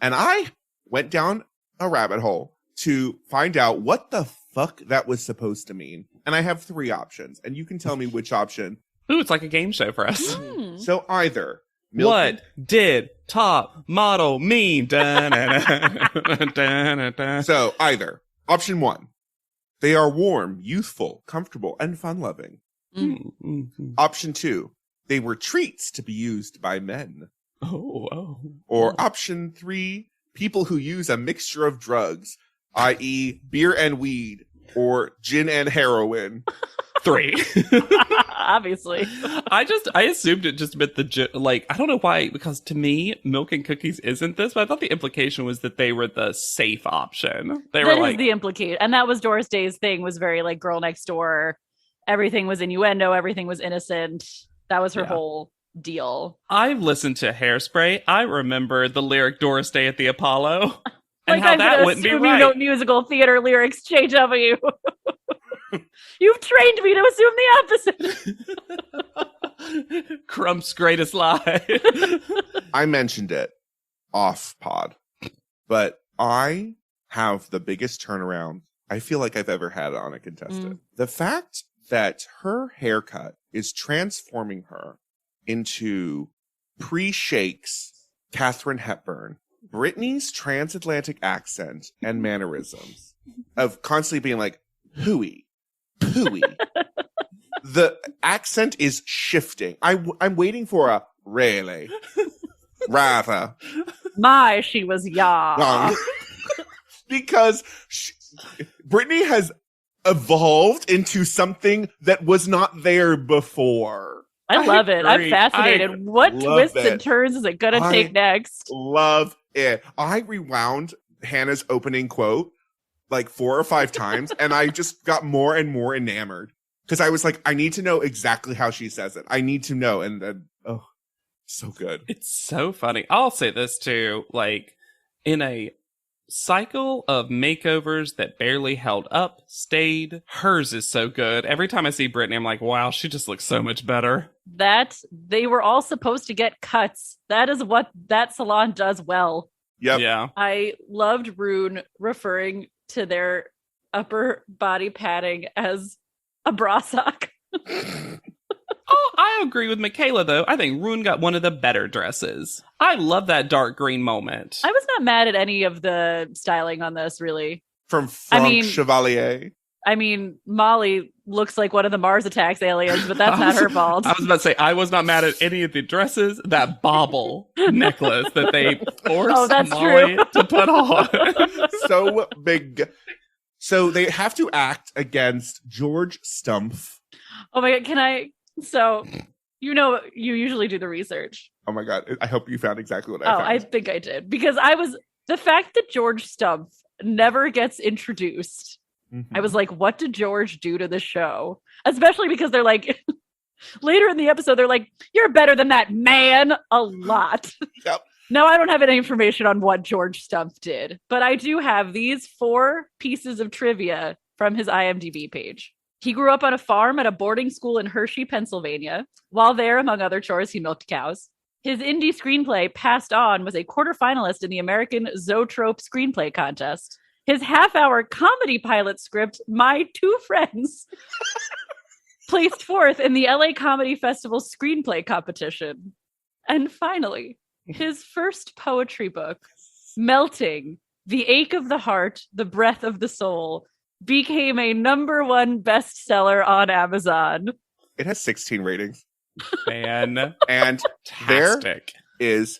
And I went down a rabbit hole to find out what the fuck that was supposed to mean. And I have 3 options, and you can tell me which option. Ooh, it's like a game show for us. So either what did top model mean? So either option 1. They are warm, youthful, comfortable, and fun-loving. Option 2. They were treats to be used by men. Or option 3. People who use a mixture of drugs, i.e. beer and weed, or gin and heroin. 3. Obviously. I assumed it just meant I don't know why, because to me, milk and cookies isn't this, but I thought the implication was that they were the safe option. That is the implication. And that was Doris Day's thing, was very like girl next door. Everything was innuendo. Everything was innocent. That was her whole deal. I've listened to Hairspray. I remember the lyric Doris Day at the Apollo. And like how I'm that wouldn't be right. You know musical theater lyrics, JW. You've trained me to assume the opposite. Crump's greatest lie. I mentioned it off pod, but I have the biggest turnaround I feel like I've ever had on a contestant. The fact that her haircut is transforming her into pre-Shakes Katharine Hepburn, Britney's transatlantic accent and mannerisms of constantly being like, hooey. The accent is shifting. I'm waiting for a really, rather. She was young. Because Britney has evolved into something that was not there before. I love it. I'm fascinated. What twists and turns is it going to take next? Love it. I rewound Hannah's opening quote like 4 or 5 times, and I just got more and more enamored because I was like, I need to know exactly how she says it. I need to know. And then, so good. It's so funny. I'll say this too, like in a cycle of makeovers that barely held up, stayed, hers is so good. Every time I see Britney, I'm like, wow, she just looks so much better. That they were all supposed to get cuts. That is what that salon does well. Yep. Yeah. I loved Rune referring to their upper body padding as a bra sock. I agree with Michaela, though. I think Rune got one of the better dresses. I love that dark green moment. I was not mad at any of the styling on this, really. From Chevalier. I mean, Molly looks like one of the Mars Attacks aliens, but that's not her fault. I was about to say, I was not mad at any of the dresses. That bauble necklace that they forced Molly to put on. So big. So they have to act against George Stumpf. Oh my God, So, you usually do the research. Oh my God. I hope you found exactly what I found. I think I did. Because the fact that George Stumpf never gets introduced, I was like, what did George do to the show? Especially because they're like, later in the episode, they're like, you're better than that man a lot. Yep. Now, I don't have any information on what George Stumpf did, but I do have these 4 pieces of trivia from his IMDb page. He grew up on a farm at a boarding school in Hershey, Pennsylvania. While there, among other chores, he milked cows. His indie screenplay, Passed On, was a quarterfinalist in the American Zoetrope Screenplay Contest. His half-hour comedy pilot script, My Two Friends, placed 4th in the LA Comedy Festival Screenplay Competition. And finally, his first poetry book, Melting, The Ache of the Heart, The Breath of the Soul, became a #1 bestseller on Amazon. It has 16 ratings. And there is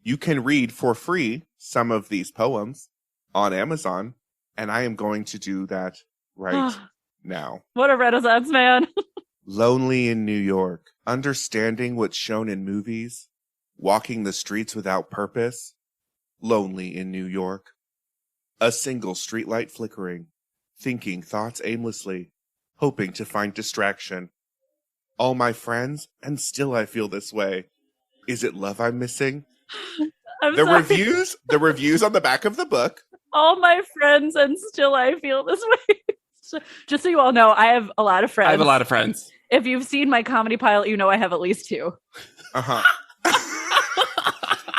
you can read for free some of these poems on Amazon, and I am going to do that right now. What a Renaissance man. Lonely in New York, understanding what's shown in movies, walking the streets without purpose. Lonely in New York. A single streetlight flickering, thinking thoughts aimlessly, hoping to find distraction. all my friends, and still I feel this way. Is it love I'm missing? The reviews on the back of the book. All my friends, and still I feel this way. So, just so you all know, I have a lot of friends. I have a lot of friends. If you've seen my comedy pilot, you know I have at least 2. Uh-huh.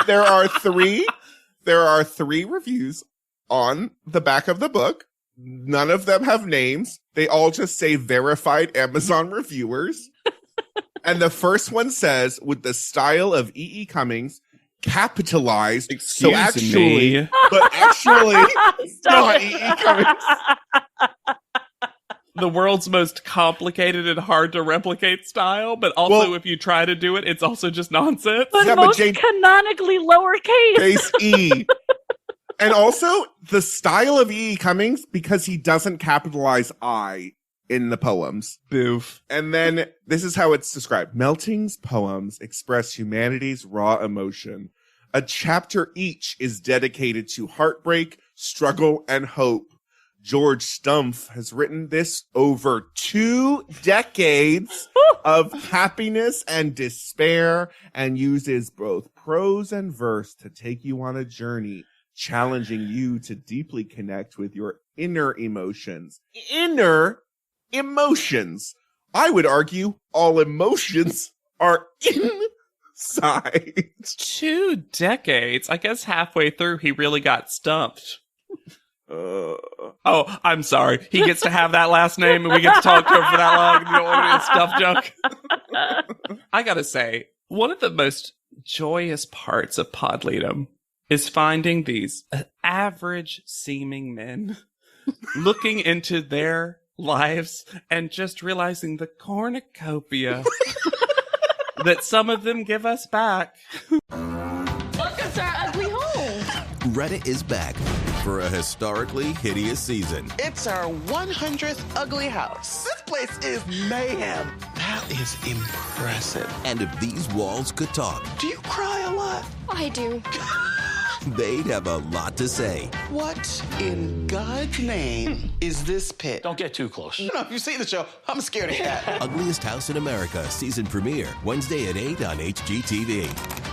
There are 3 reviews on the back of the book. None of them have names. They all just say verified Amazon reviewers. And the first one says, with the style of E.E. Cummings, capitalized. Excuse me. But actually, not E.E. Cummings. The world's most complicated and hard to replicate style, but also if you try to do it, it's also just nonsense. But most canonically lowercase. Base E. And also, the style of E.E. Cummings, because he doesn't capitalize I in the poems. Boof. And then, this is how it's described. Melting's poems express humanity's raw emotion. A chapter each is dedicated to heartbreak, struggle, and hope. George Stumpf has written this over 2 decades of happiness and despair, and uses both prose and verse to take you on a journey, challenging you to deeply connect with your inner emotions. Inner emotions. I would argue all emotions are inside. 2 decades. I guess halfway through he really got stumped. Oh, I'm sorry. He gets to have that last name and we get to talk to him for that long. You don't want to be a stuff junk. I gotta say, one of the most joyous parts of Podleadum is finding these average seeming men looking into their lives and just realizing the cornucopia that some of them give us back. Welcome to our ugly home. Reddit is back for a historically hideous season. It's our 100th ugly house. This place is mayhem. That is impressive. And if these walls could talk, Do you cry a lot? I do. they'd have a lot to say. What in God's name is this pit? Don't get too close. You know, if you see the show, I'm scared of cat. Ugliest House in America season premiere Wednesday at 8 on HGTV.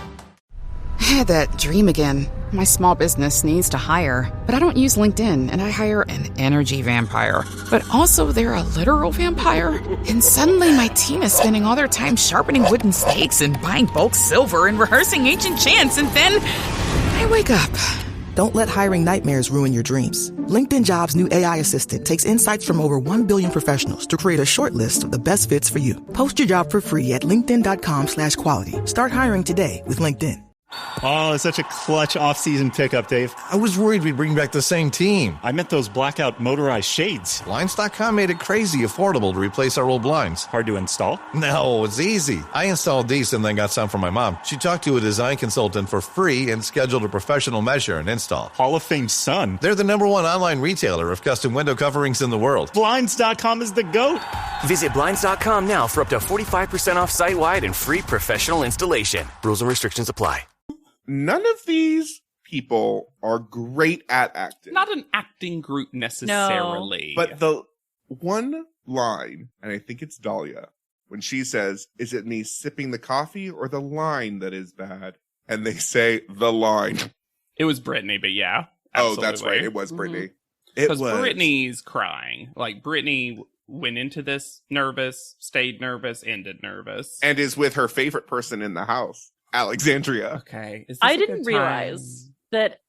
I had that dream again. My small business needs to hire, but I don't use LinkedIn, and I hire an energy vampire. But also, they're a literal vampire. And suddenly, my team is spending all their time sharpening wooden stakes and buying bulk silver and rehearsing ancient chants, and then I wake up. Don't let hiring nightmares ruin your dreams. LinkedIn Jobs' new AI assistant takes insights from over 1 billion professionals to create a short list of the best fits for you. Post your job for free at linkedin.com/quality. Start hiring today with LinkedIn. Oh, it's such a clutch off-season pickup, Dave. I was worried we'd bring back the same team. I meant those blackout motorized shades. Blinds.com made it crazy affordable to replace our old blinds. Hard to install? No, it's easy. I installed these and then got some for my mom. She talked to a design consultant for free and scheduled a professional measure and install. Hall of Fame son. They're the #1 online retailer of custom window coverings in the world. Blinds.com is the GOAT. Visit Blinds.com now for up to 45% off site-wide and free professional installation. Rules and restrictions apply. None of these people are great at acting. Not an acting group necessarily. No. But the one line, and I think it's Dahlia, when she says, is it me sipping the coffee or the line that is bad? And they say, the line. It was Brittany, but yeah. Absolutely. Oh, that's right. It was Brittany. Because Brittany's crying. Like, Brittany went into this nervous, stayed nervous, ended nervous. And is with her favorite person in the house. Alexandria. Okay. I didn't realize that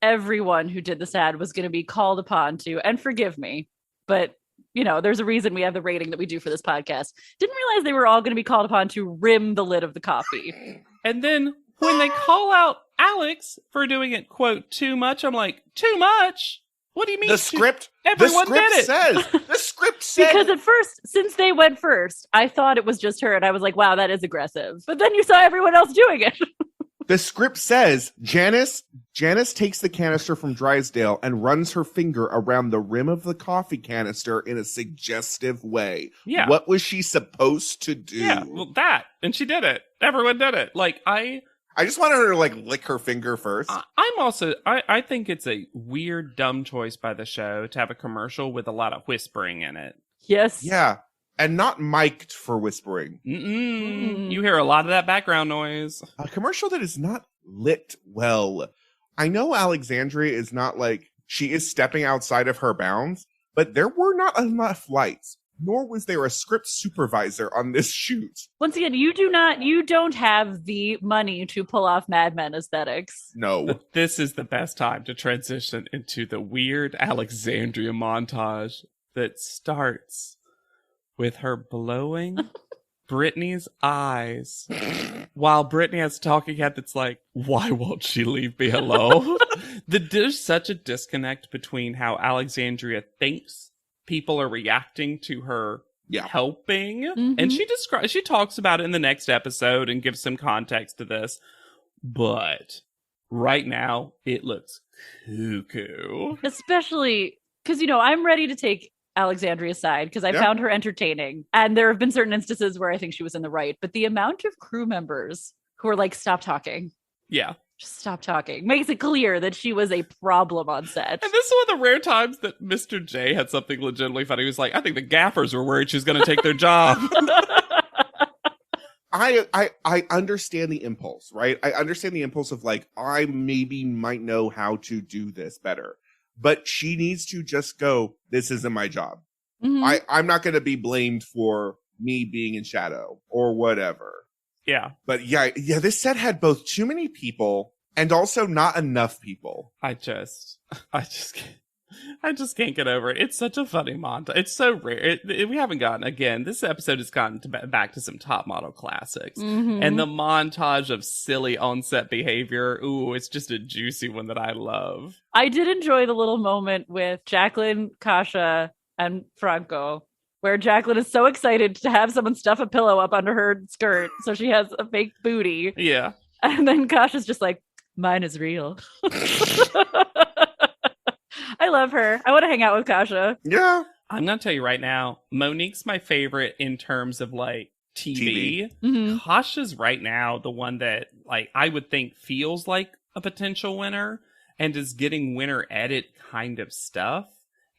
everyone who did this ad was going to be called upon to, and forgive me, but you know, there's a reason we have the rating that we do for this podcast. Didn't realize they were all going to be called upon to rim the lid of the coffee. And then when they call out Alex for doing it, quote, too much, I'm like, too much? What do you mean? The script did it. The script says. Because at first, since they went first, I thought it was just her, and I was like, wow, that is aggressive. But then you saw everyone else doing it. The script says Janice takes the canister from Drysdale and runs her finger around the rim of the coffee canister in a suggestive way. Yeah. What was she supposed to do? Yeah, well, that. And she did it. Everyone did it. Like, I just wanted her to, like, lick her finger first. I think it's a weird, dumb choice by the show to have a commercial with a lot of whispering in it. Yes. Yeah. And not mic'd for whispering. You hear a lot of that background noise. A commercial that is not lit well. I know Alexandria is not like, she is stepping outside of her bounds, but there were not enough lights, nor was there a script supervisor on this shoot. Once again, you don't have the money to pull off Mad Men aesthetics. No. This is the best time to transition into the weird Alexandria montage that starts with her blowing Brittany's eyes while Brittany has a talking head that's like, why won't she leave me alone? There's such a disconnect between how Alexandria thinks people are reacting to her helping. Mm-hmm. And she talks about it in the next episode and gives some context to this. But right now, it looks cuckoo. Especially because, I'm ready to take Alexandria's side because I found her entertaining. And there have been certain instances where I think she was in the right. But the amount of crew members who are like, stop talking. Yeah. Just stop talking. Makes it clear that she was a problem on set. And this is one of the rare times that Mr. J had something legitimately funny. He was like, I think the gaffers were worried she's going to take their job. I understand the impulse, right? I understand the impulse of like, I maybe might know how to do this better. But she needs to just go, this isn't my job. Mm-hmm. I'm not going to be blamed for me being in shadow or whatever. Yeah. But yeah, this set had both too many people and also not enough people. I just can't get over it. It's such a funny montage. It's so rare. We haven't gotten, again, this episode has gotten back to some top model classics. Mm-hmm. And the montage of silly on-set behavior, ooh, it's just a juicy one that I love. I did enjoy the little moment with Jacqueline, Kasha, and Franco, where Jacqueline is so excited to have someone stuff a pillow up under her skirt so she has a fake booty. Yeah. And then Kasha's just like, mine is real. I love her. I want to hang out with Kasha. Yeah. I'm going to tell you right now, Monique's my favorite in terms of like TV. Mm-hmm. Kasha's right now the one that like I would think feels like a potential winner and is getting winner edit kind of stuff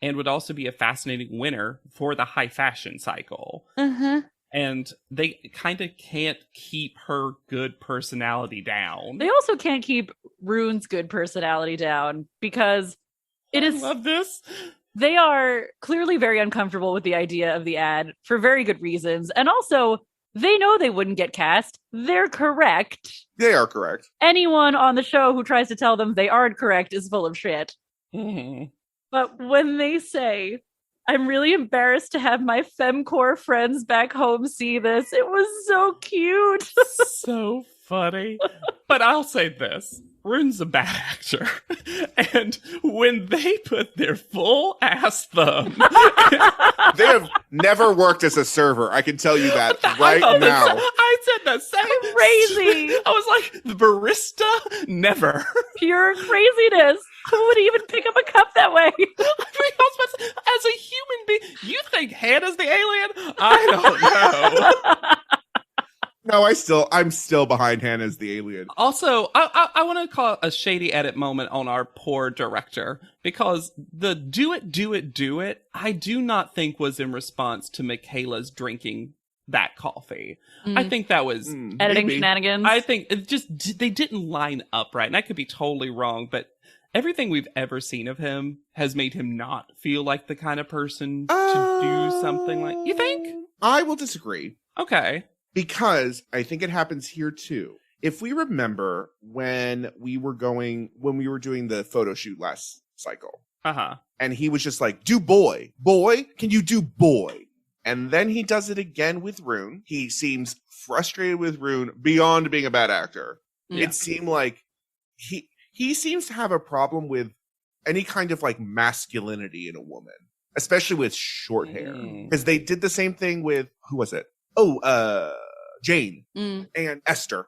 and would also be a fascinating winner for the high fashion cycle. Mm-hmm. And they kind of can't keep her good personality down. They also can't keep Rune's good personality down because I love this. They are clearly very uncomfortable with the idea of the ad for very good reasons. And also, they know they wouldn't get cast. They're correct. They are correct. Anyone on the show who tries to tell them they aren't correct is full of shit. Mm-hmm. But when they say, I'm really embarrassed to have my femcore friends back home see this, it was so cute. So funny. But I'll say this. Rune's a bad actor. And when they put their full ass thumb... They have never worked as a server. I can tell you that right now. I said the same. Crazy. I was like, the barista? Never. Pure craziness. Who would even pick up a cup that way? I mean, I was about to say, as a human being, you think Hannah's the alien? I don't know. No, I'm still behind Hannah as the alien. Also, I want to call a shady edit moment on our poor director because the do it, I do not think was in response to Michaela's drinking that coffee. I think that was editing shenanigans. I think it just, they didn't line up right. And I could be totally wrong, but everything we've ever seen of him has made him not feel like the kind of person to do something like, you think? I will disagree. Okay. Because I think it happens here too. If we remember when we were doing the photo shoot last cycle. Uh-huh. And he was just like, do boy. Boy, can you do boy? And then he does it again with Rune. He seems frustrated with Rune beyond being a bad actor. Yeah. It seemed like he seems to have a problem with any kind of like masculinity in a woman, especially with short hair. Because they did the same thing with, who was it? Jane and Esther.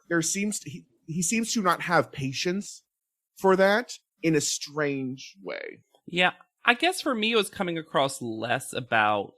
He seems to not have patience for that in a strange way. Yeah, I guess for me it was coming across less about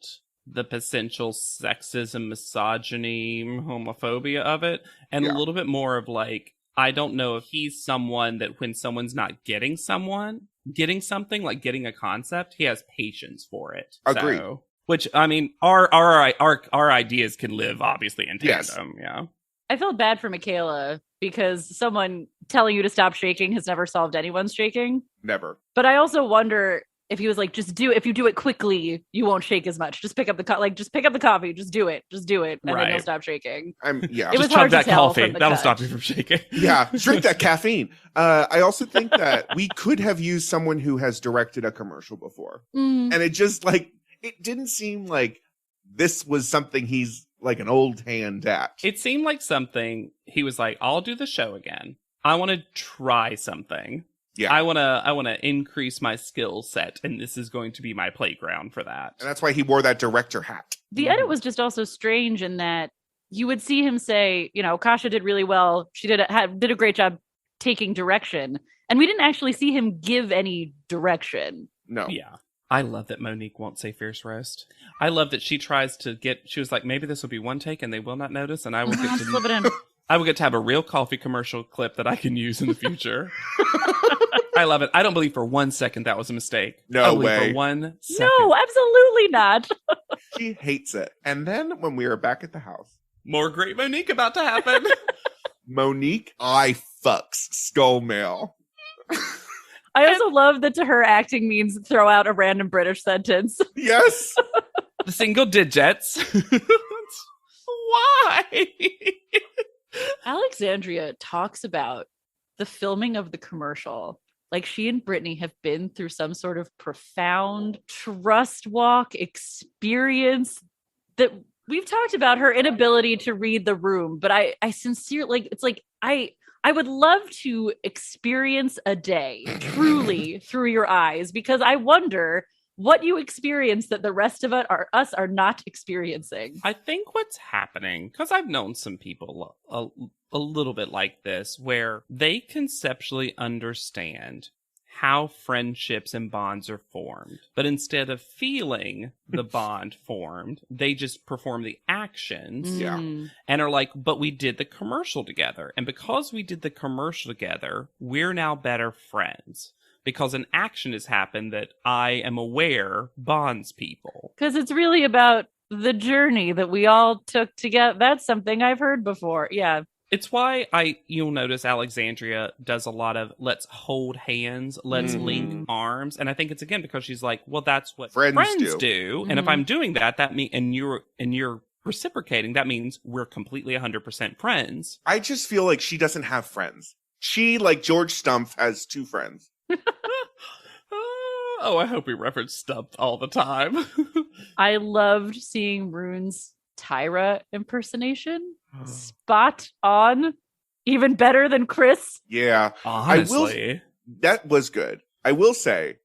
the potential sexism, misogyny, homophobia of it, and a little bit more of like, I don't know if he's someone that when someone's not getting something, like getting a concept, he has patience for it. Agreed. So, Which, I mean, our ideas can live, obviously, in tandem. Yes. Yeah. I felt bad for Michaela because someone telling you to stop shaking has never solved anyone's shaking. Never. But I also wonder if he was like, just do it. If you do it quickly, you won't shake as much. Just pick up the just pick up the coffee. Just do it. And then you'll stop shaking. Yeah. It was Just hard chug to that tell coffee. from the That'll cut. stop you from shaking. Yeah, drink that caffeine. I also think that we could have used someone who has directed a commercial before. Mm. And it just like, it didn't seem like this was something he's like an old hand at. It seemed like something he was like, I'll do the show again. I want to try something. Yeah. I want to increase my skill set, and this is going to be my playground for that. And that's why he wore that director hat. The edit was just also strange in that you would see him say, Kasha did really well. She did a great job taking direction. And we didn't actually see him give any direction. No. Yeah. I love that Monique won't say fierce roast. I love that she tries to she was like, maybe this will be one take and they will not notice, and I will get to slip it in. I will get to have a real coffee commercial clip that I can use in the future. I love it. I don't believe for 1 second that was a mistake. No For way. 1 second. No, absolutely not. She hates it. And then when we were back at the house, more great Monique about to happen. Monique, I fucks skull mail. I also love that to her acting means throw out a random British sentence. Yes. The single digits. Why? Alexandria talks about the filming of the commercial. Like she and Brittany have been through some sort of profound trust walk experience that we've talked about her inability to read the room. But I sincerely, it's like, I would love to experience a day truly through your eyes, because I wonder what you experience that the rest of us are not experiencing. I think what's happening, because I've known some people a little bit like this, where they conceptually understand how friendships and bonds are formed. But instead of feeling the bond formed, they just perform the actions. Yeah. And are like, but we did the commercial together. And because we did the commercial together, we're now better friends. Because an action has happened that I am aware bonds people. Because it's really about the journey that we all took together. That's something I've heard before. Yeah. It's why you'll notice Alexandria does a lot of let's hold hands, let's link arms. And I think it's again because she's like, well, that's what friends do. And if I'm doing that and you're reciprocating, that means we're completely 100% friends. I just feel like she doesn't have friends. She, like George Stumpf, has 2 friends. Oh, I hope we reference Stumpf all the time. I loved seeing Rune's Tyra impersonation. Spot on. Even better than Chris. Yeah. Honestly. That was good. I will say,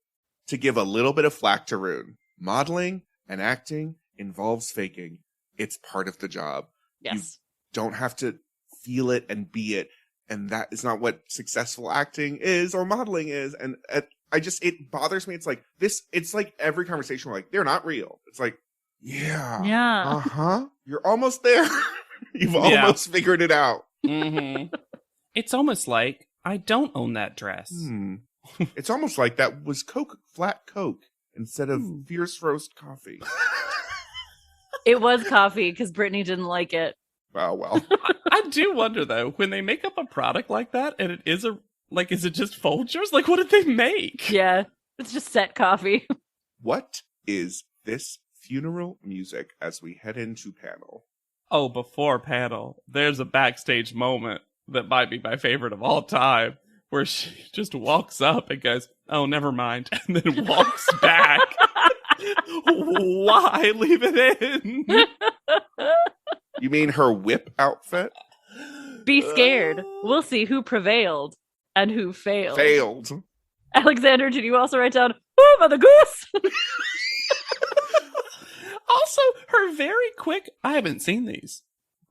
to give a little bit of flack to Rune, modeling and acting involves faking. It's part of the job. Yes. You don't have to feel it and be it. And that is not what successful acting is or modeling is. And it bothers me. It's like it's like every conversation we're like, they're not real. It's like, yeah. Yeah. Uh-huh. You're almost there. You've almost figured it out. Mm-hmm. It's almost like I don't own that dress. It's almost like that was flat Coke instead of fierce roast coffee. It was coffee because Brittany didn't like it. Oh, well. I do wonder though, when they make up a product like that and it is is it just Folgers? Like, what did they make? Yeah, it's just set coffee. What is this funeral music as we head into panel? Oh, before panel, there's a backstage moment that might be my favorite of all time, where she just walks up and goes, oh, never mind, and then walks back. Why leave it in? You mean her whip outfit? Be scared. We'll see who prevailed and who failed. Alexander, did you also write down, oh, Mother Goose? Also, her very quick, I haven't seen these.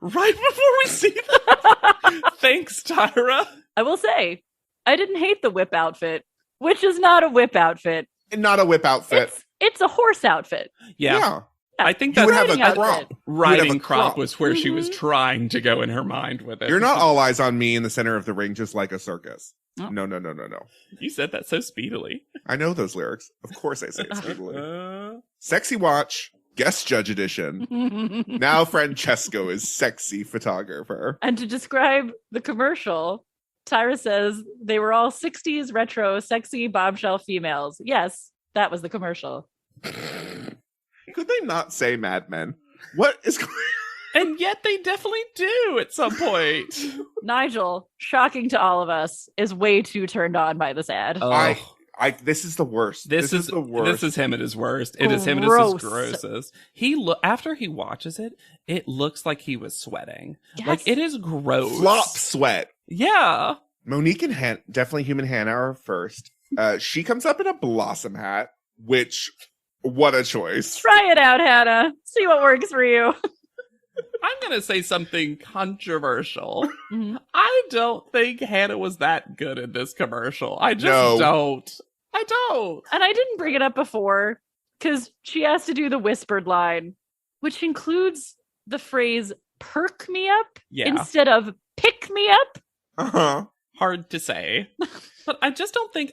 Right before we see them. Thanks, Tyra. I will say, I didn't hate the whip outfit, which is not a whip outfit. Not a whip outfit. It's a horse outfit. Yeah. I think you that would have a crop. Riding crop was where she was trying to go in her mind with it. You're not all eyes on me in the center of the ring, just like a circus. Oh. No. You said that so speedily. I know those lyrics. Of course I say it speedily. Sexy watch. Guest judge edition. Now Francesco is sexy photographer. And to describe the commercial, Tyra says they were all 60s retro sexy bombshell females. Yes, that was the commercial. Could they not say Mad Men? What is going on? And yet they definitely do at some point. Nigel, shocking to all of us, is way too turned on by this ad. Oh. This is the worst. This is the worst. This is him at his worst. It is him at his grossest. After he watches it, it looks like he was sweating. Yes. Like, it is gross. Flop sweat. Yeah. Monique and definitely Human Hannah are first. She comes up in a blossom hat, which, what a choice. Try it out, Hannah. See what works for you. I'm going to say something controversial. I don't think Hannah was that good in this commercial. I just don't. I don't. And I didn't bring it up before because she has to do the whispered line, which includes the phrase perk me up instead of pick me up. Uh-huh. Hard to say. But I just don't think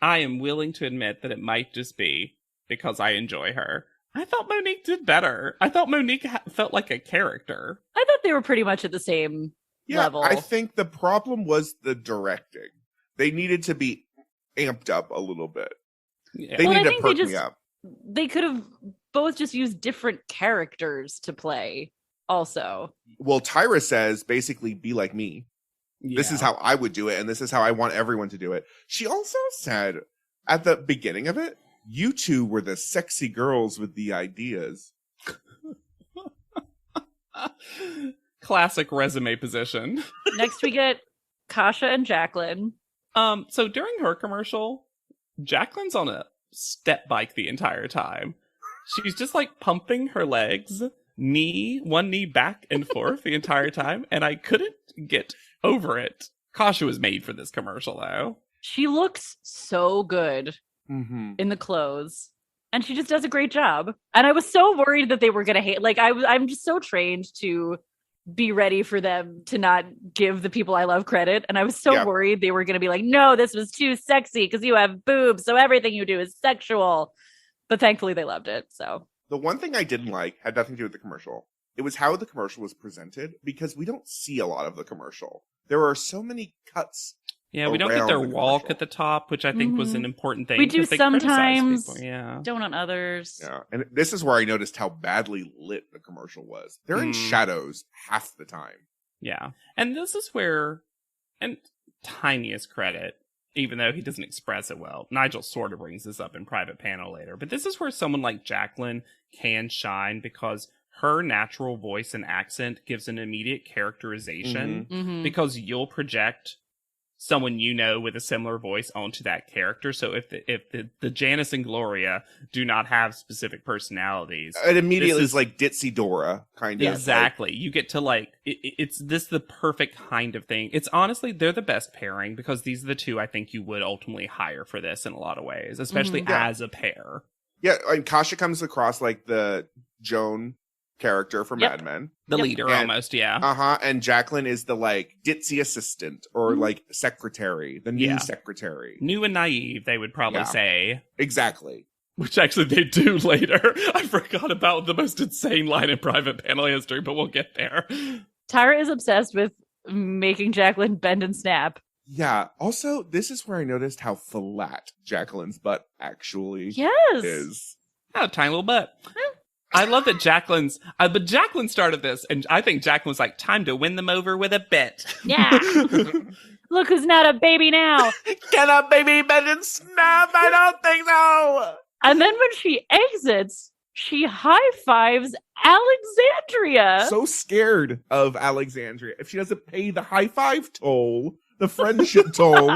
I am willing to admit that it might just be because I enjoy her. I thought Monique did better. I thought Monique felt like a character. I thought they were pretty much at the same level. I think the problem was the directing. They needed to be amped up a little bit. Yeah. They need to perk me up. They could have both just used different characters to play also. Well, Tyra says, basically, be like me. Yeah. This is how I would do it, and this is how I want everyone to do it. She also said, at the beginning of it, you two were the sexy girls with the ideas. Classic resume position. Next we get Kasha and Jacqueline. So during her commercial, Jacqueline's on a step bike the entire time. She's just like pumping her legs, one knee back and forth the entire time, and I couldn't get over it. Kasha was made for this commercial, though. She looks so good in the clothes, and she just does a great job. And I was so worried that they were going to hate. Like, I'm just so trained to be ready for them to not give the people I love credit. And I was so worried they were going to be like, no, this was too sexy because you have boobs, so everything you do is sexual. But thankfully they loved it. So the one thing I didn't like had nothing to do with the commercial. It was how the commercial was presented, because we don't see a lot of the commercial. There are so many cuts. Yeah, we don't get their walk at the top, which I think was an important thing. We do sometimes, don't on others. Yeah, and this is where I noticed how badly lit the commercial was. They're in shadows half the time. Yeah, and this is where, and tiniest credit, even though he doesn't express it well, Nigel sort of brings this up in private panel later, but this is where someone like Jacqueline can shine, because her natural voice and accent gives an immediate characterization, because you'll project someone you know with a similar voice onto that character. So if the Janice and Gloria do not have specific personalities, it immediately is like Ditzy Dora kind of. Exactly. You get to like it's the perfect kind of thing. It's honestly, they're the best pairing, because these are the two I think you would ultimately hire for this in a lot of ways, especially as a pair. Yeah, and Kasha comes across like the Joan character from Mad Men. The leader, almost, yeah. And Jacqueline is the like ditzy assistant or like secretary, the new secretary. New and naive, they would probably say. Exactly. Which actually they do later. I forgot about the most insane line in private panel history, but we'll get there. Tyra is obsessed with making Jacqueline bend and snap. Yeah. Also, this is where I noticed how flat Jacqueline's butt actually is. Oh, tiny little butt. I love that Jacqueline's, but Jacqueline started this, and I think Jacqueline was like, time to win them over with a bit. Yeah. Look who's not a baby now. Can a baby bend and snap? I don't think so. And then when she exits, she high-fives Alexandria. So scared of Alexandria. If she doesn't pay the high-five toll, the friendship toll.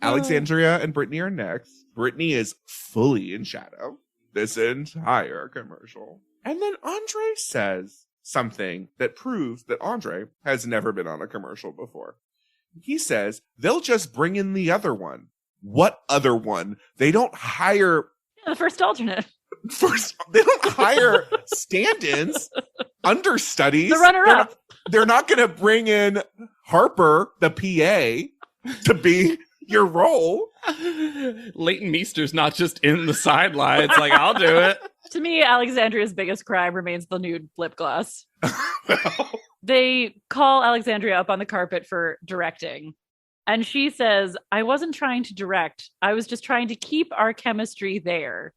Alexandria and Brittany are next. Brittany is fully in shadow this entire commercial. And then Andre says something that proves that Andre has never been on a commercial before. He says, they'll just bring in the other one. What other one? They don't hire... the first alternate. They don't hire stand-ins, understudies. The runner-up. They're not going to bring in Harper, the PA, to be your role. Leighton Meester's not just in the sidelines. Like, I'll do it. To me, Alexandria's biggest crime remains the nude lip gloss. They call Alexandria up on the carpet for directing. And she says, I wasn't trying to direct. I was just trying to keep our chemistry there.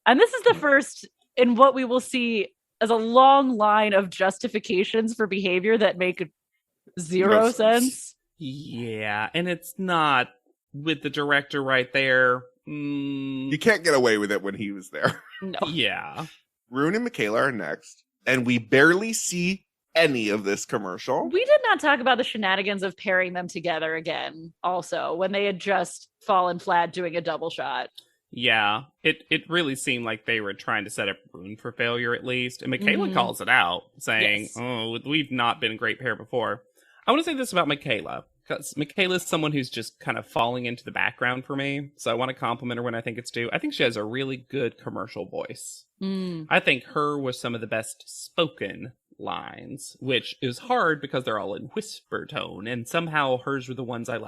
And this is the first in what we will see as a long line of justifications for behavior that make zero sense. Yeah, and it's not with the director right there. You can't get away with it when he was there. No. Yeah. Rune and Michaela are next, and we barely see any of this commercial. We did not talk about the shenanigans of pairing them together again, also, when they had just fallen flat doing a double shot. Yeah, it really seemed like they were trying to set up Rune for failure, at least. And Michaela calls it out, saying, Yes. oh, we've not been a great pair before. I want to say this about Michaela, because Michaela is someone who's just kind of falling into the background for me. So I want to compliment her when I think it's due. I think she has a really good commercial voice. I think her was some of the best spoken lines, which is hard because they're all in whisper tone. And somehow hers were the ones I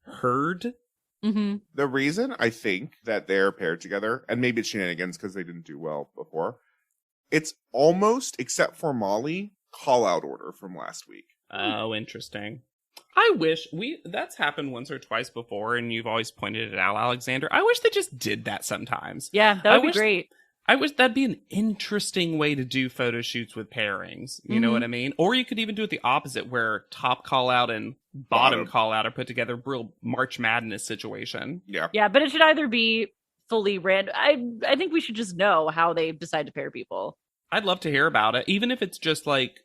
heard. Mm-hmm. The reason I think that they're paired together, and maybe it's shenanigans because they didn't do well before, it's almost, except for Molly, call out order from last week. Oh, interesting. I wish that's happened once or twice before, and you've always pointed it out, Alexander. I wish they just did that sometimes. Yeah, that would be great. I wish that'd be an interesting way to do photo shoots with pairings. You know what I mean? Or you could even do it the opposite, where top call out and bottom call out are put together, real March Madness situation. Yeah. Yeah, but it should either be fully random. I think we should just know how they decide to pair people. I'd love to hear about it, even if it's just like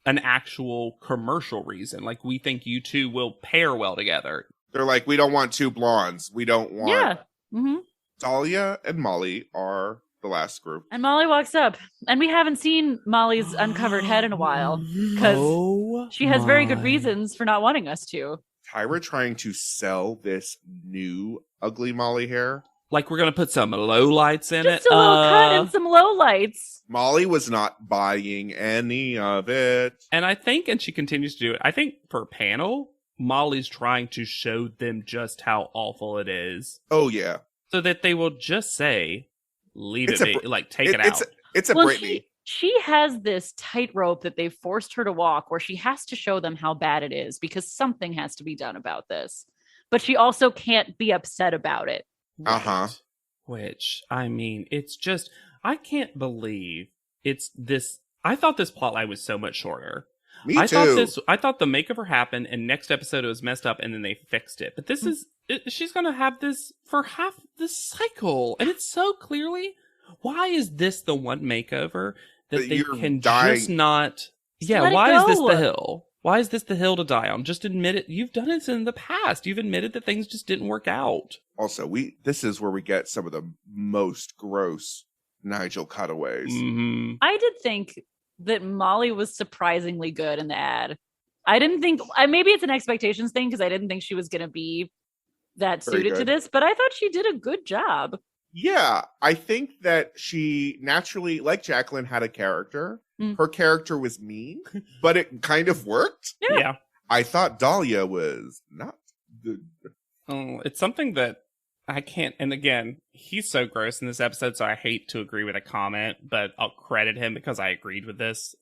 an actual commercial reason. Like, we think you two will pair well together. They're like, we don't want two blondes. We don't want... Yeah. Mm-hmm. Dahlia and Molly are the last group. And Molly walks up, and we haven't seen Molly's uncovered head in a while because she has very good reasons for not wanting us to. Tyra trying to sell this new ugly Molly hair. Like, we're going to put some low lights in Just it. a little cut and some low lights. Molly was not buying any of it. And I think, and she continues to do it, I think for panel, Molly's trying to show them just how awful it is. Oh, yeah. So that they will just say, leave it be, like, take it out. It's a Britney. She has this tightrope that they've forced her to walk where she has to show them how bad it is because something has to be done about this. But she also can't be upset about it. Uh-huh. Which, I mean, it's just, I can't believe it's this. I thought this plotline was so much shorter. Me too. I thought the makeover happened and next episode it was messed up and then they fixed it. But this is, she's going to have this for half this cycle. And it's so clearly, why is this the one makeover that they can just not, why is this the hill? Why is this the hill to die on? Just admit it. You've done it in the past. You've admitted that things just didn't work out. Also, this is where we get some of the most gross Nigel cutaways. Mm-hmm. I did think that Molly was surprisingly good in the ad. I didn't think, maybe it's an expectations thing because I didn't think she was going to be that suited to this, but I thought she did a good job. Yeah, I think that she naturally, like Jacqueline, had a character. Her character was mean, but it kind of worked. Yeah. I thought Dahlia was not good. Oh, it's something that I can't, and again, he's so gross in this episode, so I hate to agree with a comment, but I'll credit him because I agreed with this,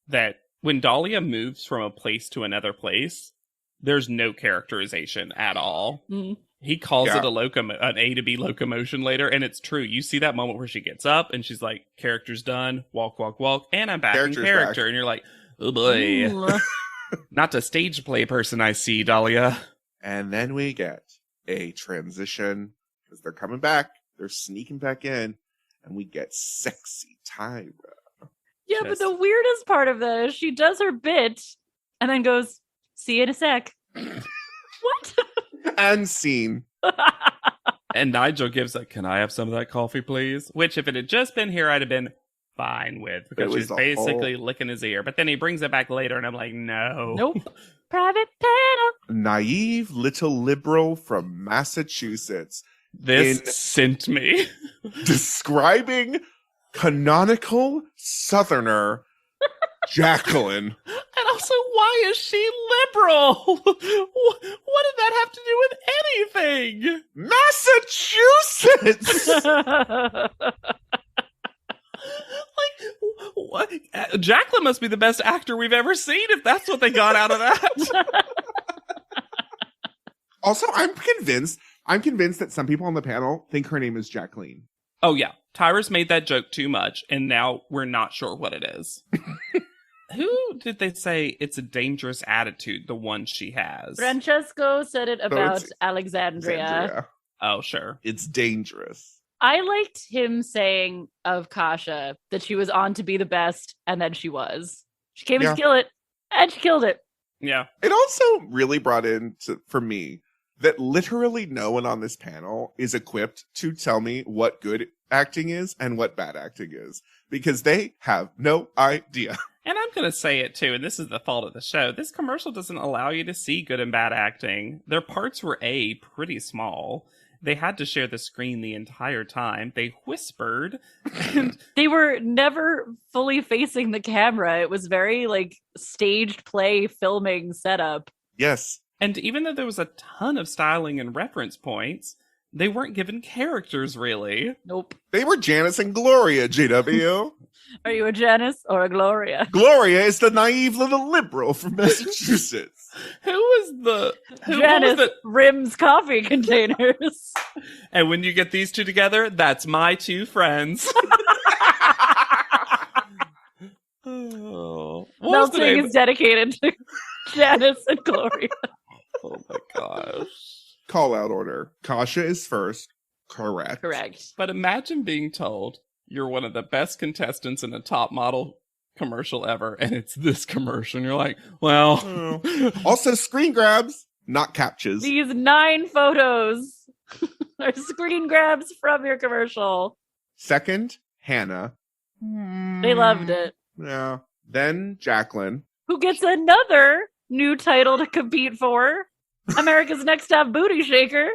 that when Dahlia moves from a place to another place, there's no characterization at all. He calls it an A to B locomotion later, and it's true. You see that moment where she gets up and she's like, character's done, walk, walk, walk, and I'm back in character. Back. And you're like, oh boy. Not the stage play person I see, Dahlia. And then we get a transition because they're coming back. They're sneaking back in, and we get sexy Tyra. Yeah, but the weirdest part of that is she does her bit and then goes, see you in a sec. What? And scene. And Nigel gives can I have some of that coffee, please? Which, if it had just been here, I'd have been fine with because she's basically licking his ear. But then he brings it back later, and I'm like, no. Nope. Private panel. Naive little liberal from Massachusetts. This sent me. Describing canonical Southerner Jacqueline. And Also, why is she liberal? What did that have to do with anything? Massachusetts! What? Jacqueline must be the best actor we've ever seen if that's what they got out of that. Also, I'm convinced that some people on the panel think her name is Jacqueline. Oh, yeah. Tyra's made that joke too much, and now we're not sure what it is. Who did they say it's a dangerous attitude, the one she has? Francesco said it about it's Alexandria. Oh, sure. It's dangerous. I liked him saying of Kasha that she was on to be the best, and then she was. She came in to kill it, and she killed it. Yeah. It also really brought in, for me, that literally no one on this panel is equipped to tell me what good acting is and what bad acting is, because they have no idea. And I'm going to say it too, and this is the fault of the show. This commercial doesn't allow you to see good and bad acting. Their parts were pretty small. They had to share the screen the entire time. They whispered. And they were never fully facing the camera. It was very like staged play filming setup. Yes. And even though there was a ton of styling and reference points, they weren't given characters, really. Nope. They were Janice and Gloria, JW. Are you a Janice or a Gloria? Gloria is the naive little liberal from Massachusetts. Janice rims coffee containers. And when you get these two together, that's my two friends. Melting is dedicated to Janice and Gloria. Oh my gosh. Call out order. Kasha is first. Correct. But imagine being told you're one of the best contestants in a top model commercial ever, and it's this commercial, and you're like, well. Also, screen grabs, not captures. These 9 photos are screen grabs from your commercial. Second, Hannah. They loved it. Yeah. Then Jacqueline. Who gets another new title to compete for? America's Next Top Booty Shaker.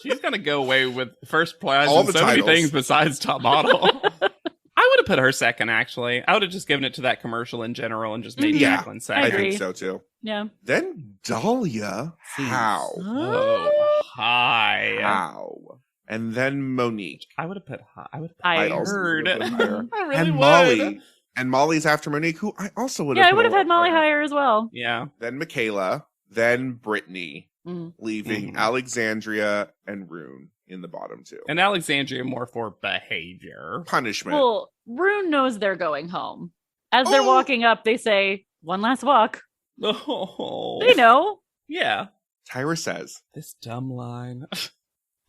She's going to go away with first prize All in the so titles. many things besides top model. I would have put her second, actually. I would have just given it to that commercial in general and just made Jacqueline second. I I agree. think so, too. Yeah. Then Dahlia. How? Oh, hi. How? And then Monique. I would have put high. I would have I also heard. would have put higher. I really And would. Molly. And Molly's after Monique, who I also would have Yeah, I put would have a had lot Molly higher. higher as well. Yeah. Then Michaela. Then Brittany. Mm. Leaving Alexandria and Rune in the bottom 2. And Alexandria more for behavior. Punishment. Well, Rune knows they're going home. As they're walking up, they say, "One last walk." Oh. They know. Yeah. Tyra says, This dumb line.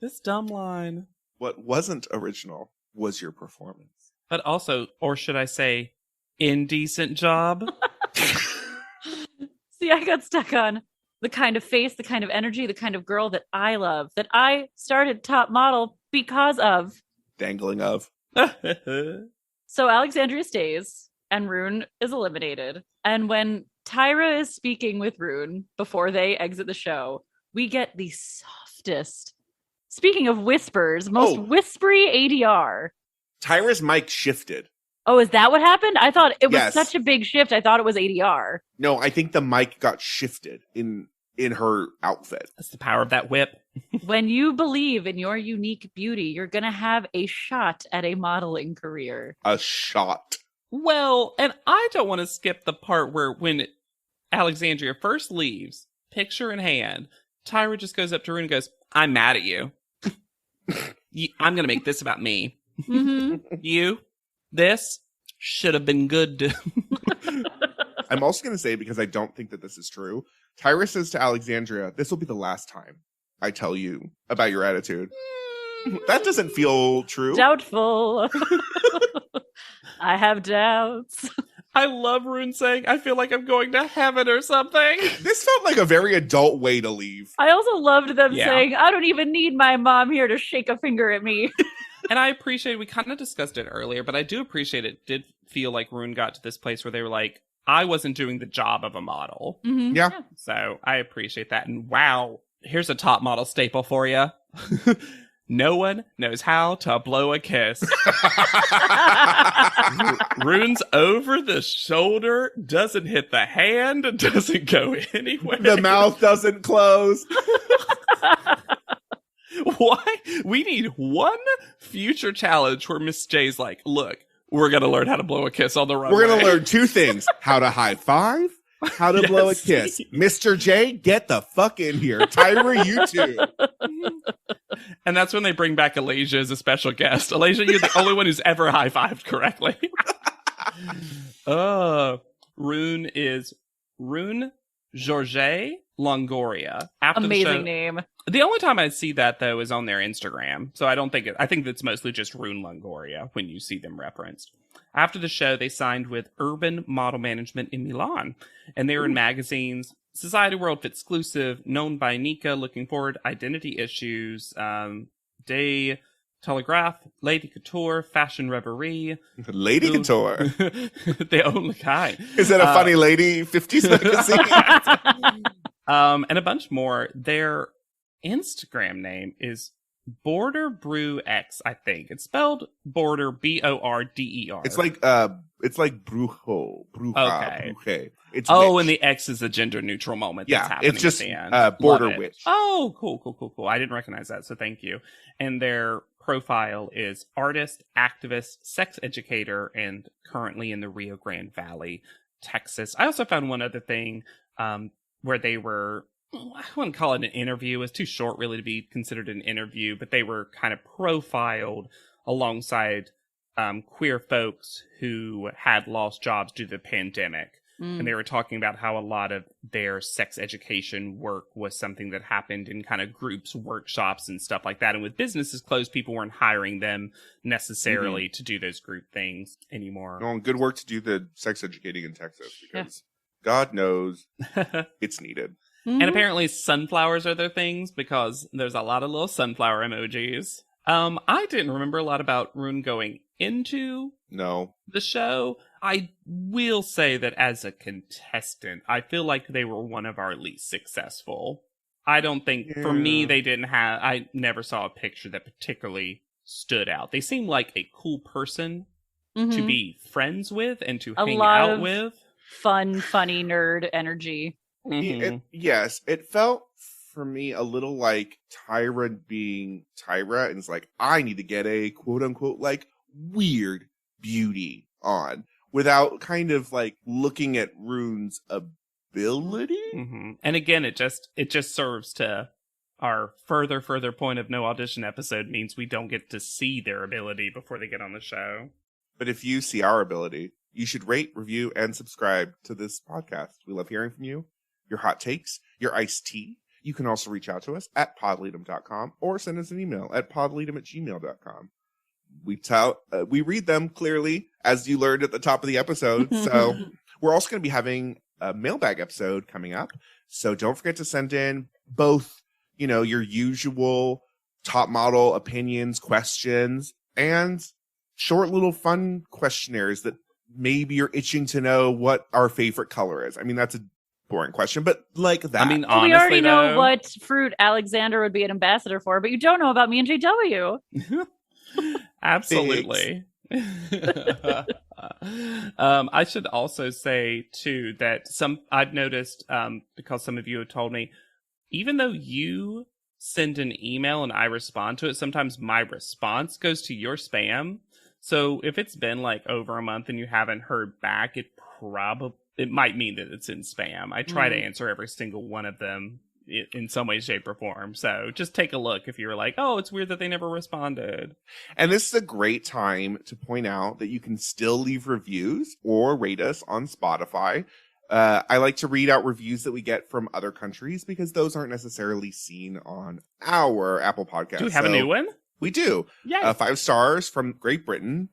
This dumb line. what wasn't original was your performance. But also, or should I say, indecent job? See, I got stuck on the kind of face, the kind of energy, the kind of girl that I love, that I started top model because of. Dangling of. So Alexandria stays and Rune is eliminated. And when Tyra is speaking with Rune before they exit the show, we get the softest, speaking of whispers, most whispery ADR. Tyra's mic shifted. Oh, is that what happened? I thought it was Yes. such a big shift. I thought it was ADR. No, I think the mic got shifted in her outfit. That's the power of that whip. When you believe in your unique beauty, you're going to have a shot at a modeling career. A shot. Well, and I don't want to skip the part where when Alexandria first leaves, picture in hand, Tyra just goes up to Rune and goes, I'm mad at you. I'm going to make this about me. Mm-hmm. You, this should have been good. I'm also going to say, because I don't think that this is true, Tyra says to Alexandria, this will be the last time I tell you about your attitude. That doesn't feel true. Doubtful. I have doubts. I love Rune saying, I feel like I'm going to heaven or something. This felt like a very adult way to leave. I also loved them Yeah. saying, I don't even need my mom here to shake a finger at me. And I appreciate, we kind of discussed it earlier, but I do appreciate it did feel like Rune got to this place where they were like, I wasn't doing the job of a model. Mm-hmm. Yeah. So I appreciate that. And wow, here's a top model staple for you. No one knows how to blow a kiss. Rune's over the shoulder, doesn't hit the hand, doesn't go anywhere. The mouth doesn't close. Why? We need one future challenge where Miss J's like, look, we're going to learn how to blow a kiss on the runway. We're going to learn two things. How to high five, how to blow a kiss. Mr. J, get the fuck in here. Tyra, you too. And that's when they bring back Alasia as a special guest. Alasia, you're the only one who's ever high-fived correctly. Rune is Rune Georges Longoria. After Amazing name. The only time I see that, though, is on their Instagram. So I think that's mostly just Rune Longoria when you see them referenced. After the show, they signed with Urban Model Management in Milan. And they were in magazines, Society World Exclusive, Known by Nika, Looking Forward, Identity Issues, Day Telegraph, Lady Couture, Fashion Reverie. Lady Couture. The only kind. Is that a funny lady 50s magazine? And a bunch more. Their Instagram name is Border Brew X, I think. It's spelled Border Border. It's like brujo. Bruja. Okay. It's witch. and the X is a gender neutral moment. That's happening it's just at the end. border witch. Oh, cool. I didn't recognize that, so thank you. And their profile is artist, activist, sex educator, and currently in the Rio Grande Valley, Texas. I also found one other thing where they were, I wouldn't call it an interview. It's too short really to be considered an interview, but they were kind of profiled alongside queer folks who had lost jobs due to the pandemic. And they were talking about how a lot of their sex education work was something that happened in kind of groups, workshops, and stuff like that. And with businesses closed, people weren't hiring them necessarily to do those group things anymore. Well, good work to do the sex educating in Texas, because God knows it's needed. And apparently sunflowers are their things, because there's a lot of little sunflower emojis. I didn't remember a lot about Rune going into the show. I will say that as a contestant, I feel like they were one of our least successful. I don't think, for me, I never saw a picture that particularly stood out. They seemed like a cool person to be friends with and to hang out with. Fun, funny nerd energy. Yes, it felt for me a little like Tyra being Tyra, and it's like, I need to get a quote unquote like weird beauty on without kind of like looking at Rune's ability. And again, it just serves to our further point of no audition episode, means we don't get to see their ability before they get on the show. But if you see our ability, you should rate, review, and subscribe to this podcast. We love hearing from you, your hot takes, your iced tea. You can also reach out to us at podleadum.com or send us an email at podleadum@gmail.com. We read them clearly, as you learned at the top of the episode. So we're also going to be having a mailbag episode coming up. So don't forget to send in both, your usual top model opinions, questions, and short little fun questionnaires that maybe you're itching to know what our favorite color is. I mean, that's a boring question, but like that. I mean, honestly, we already know what fruit Alexander would be an ambassador for, but you don't know about me and JW. Absolutely. I should also say too that I've noticed, because some of you have told me, even though you send an email and I respond to it, sometimes my response goes to your spam. So if it's been like over a month and you haven't heard back, it might mean that it's in spam. I try to answer every single one of them in some way, shape, or form. So just take a look if you're like, oh, it's weird that they never responded. And this is a great time to point out that you can still leave reviews or rate us on Spotify. I like to read out reviews that we get from other countries because those aren't necessarily seen on our Apple Podcast. Do we have a new one? We do. 5 stars from Great Britain.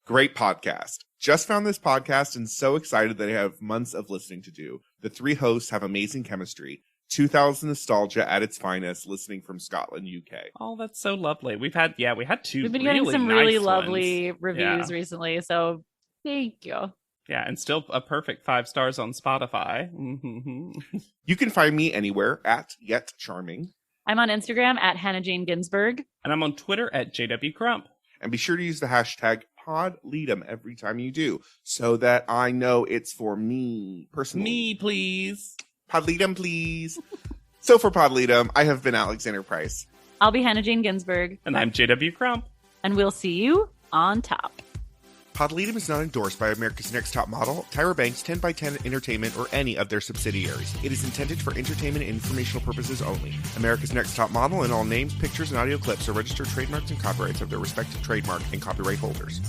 Great podcast. Just found this podcast and so excited that I have months of listening to do. The 3 hosts have amazing chemistry. 2000 nostalgia at its finest, listening from Scotland, UK. Oh, that's so lovely. We had 2 We've been really getting some nice really ones. lovely reviews recently, so thank you. Yeah, and still a perfect 5 stars on Spotify. You can find me anywhere at Yet Charming. I'm on Instagram at Hannah Jane Ginsburg. And I'm on Twitter at JW Crump. And be sure to use the hashtag PodLeadum every time you do, so that I know it's for me personally. Me, please. PodLeadum, please. So for PodLeadum, I have been Alexander Price. I'll be Hannah Jane Ginsburg. And I'm JW Crump. And we'll see you on top. PodLeadum is not endorsed by America's Next Top Model, Tyra Banks, 10x10 Entertainment, or any of their subsidiaries. It is intended for entertainment and informational purposes only. America's Next Top Model and all names, pictures, and audio clips are registered trademarks and copyrights of their respective trademark and copyright holders.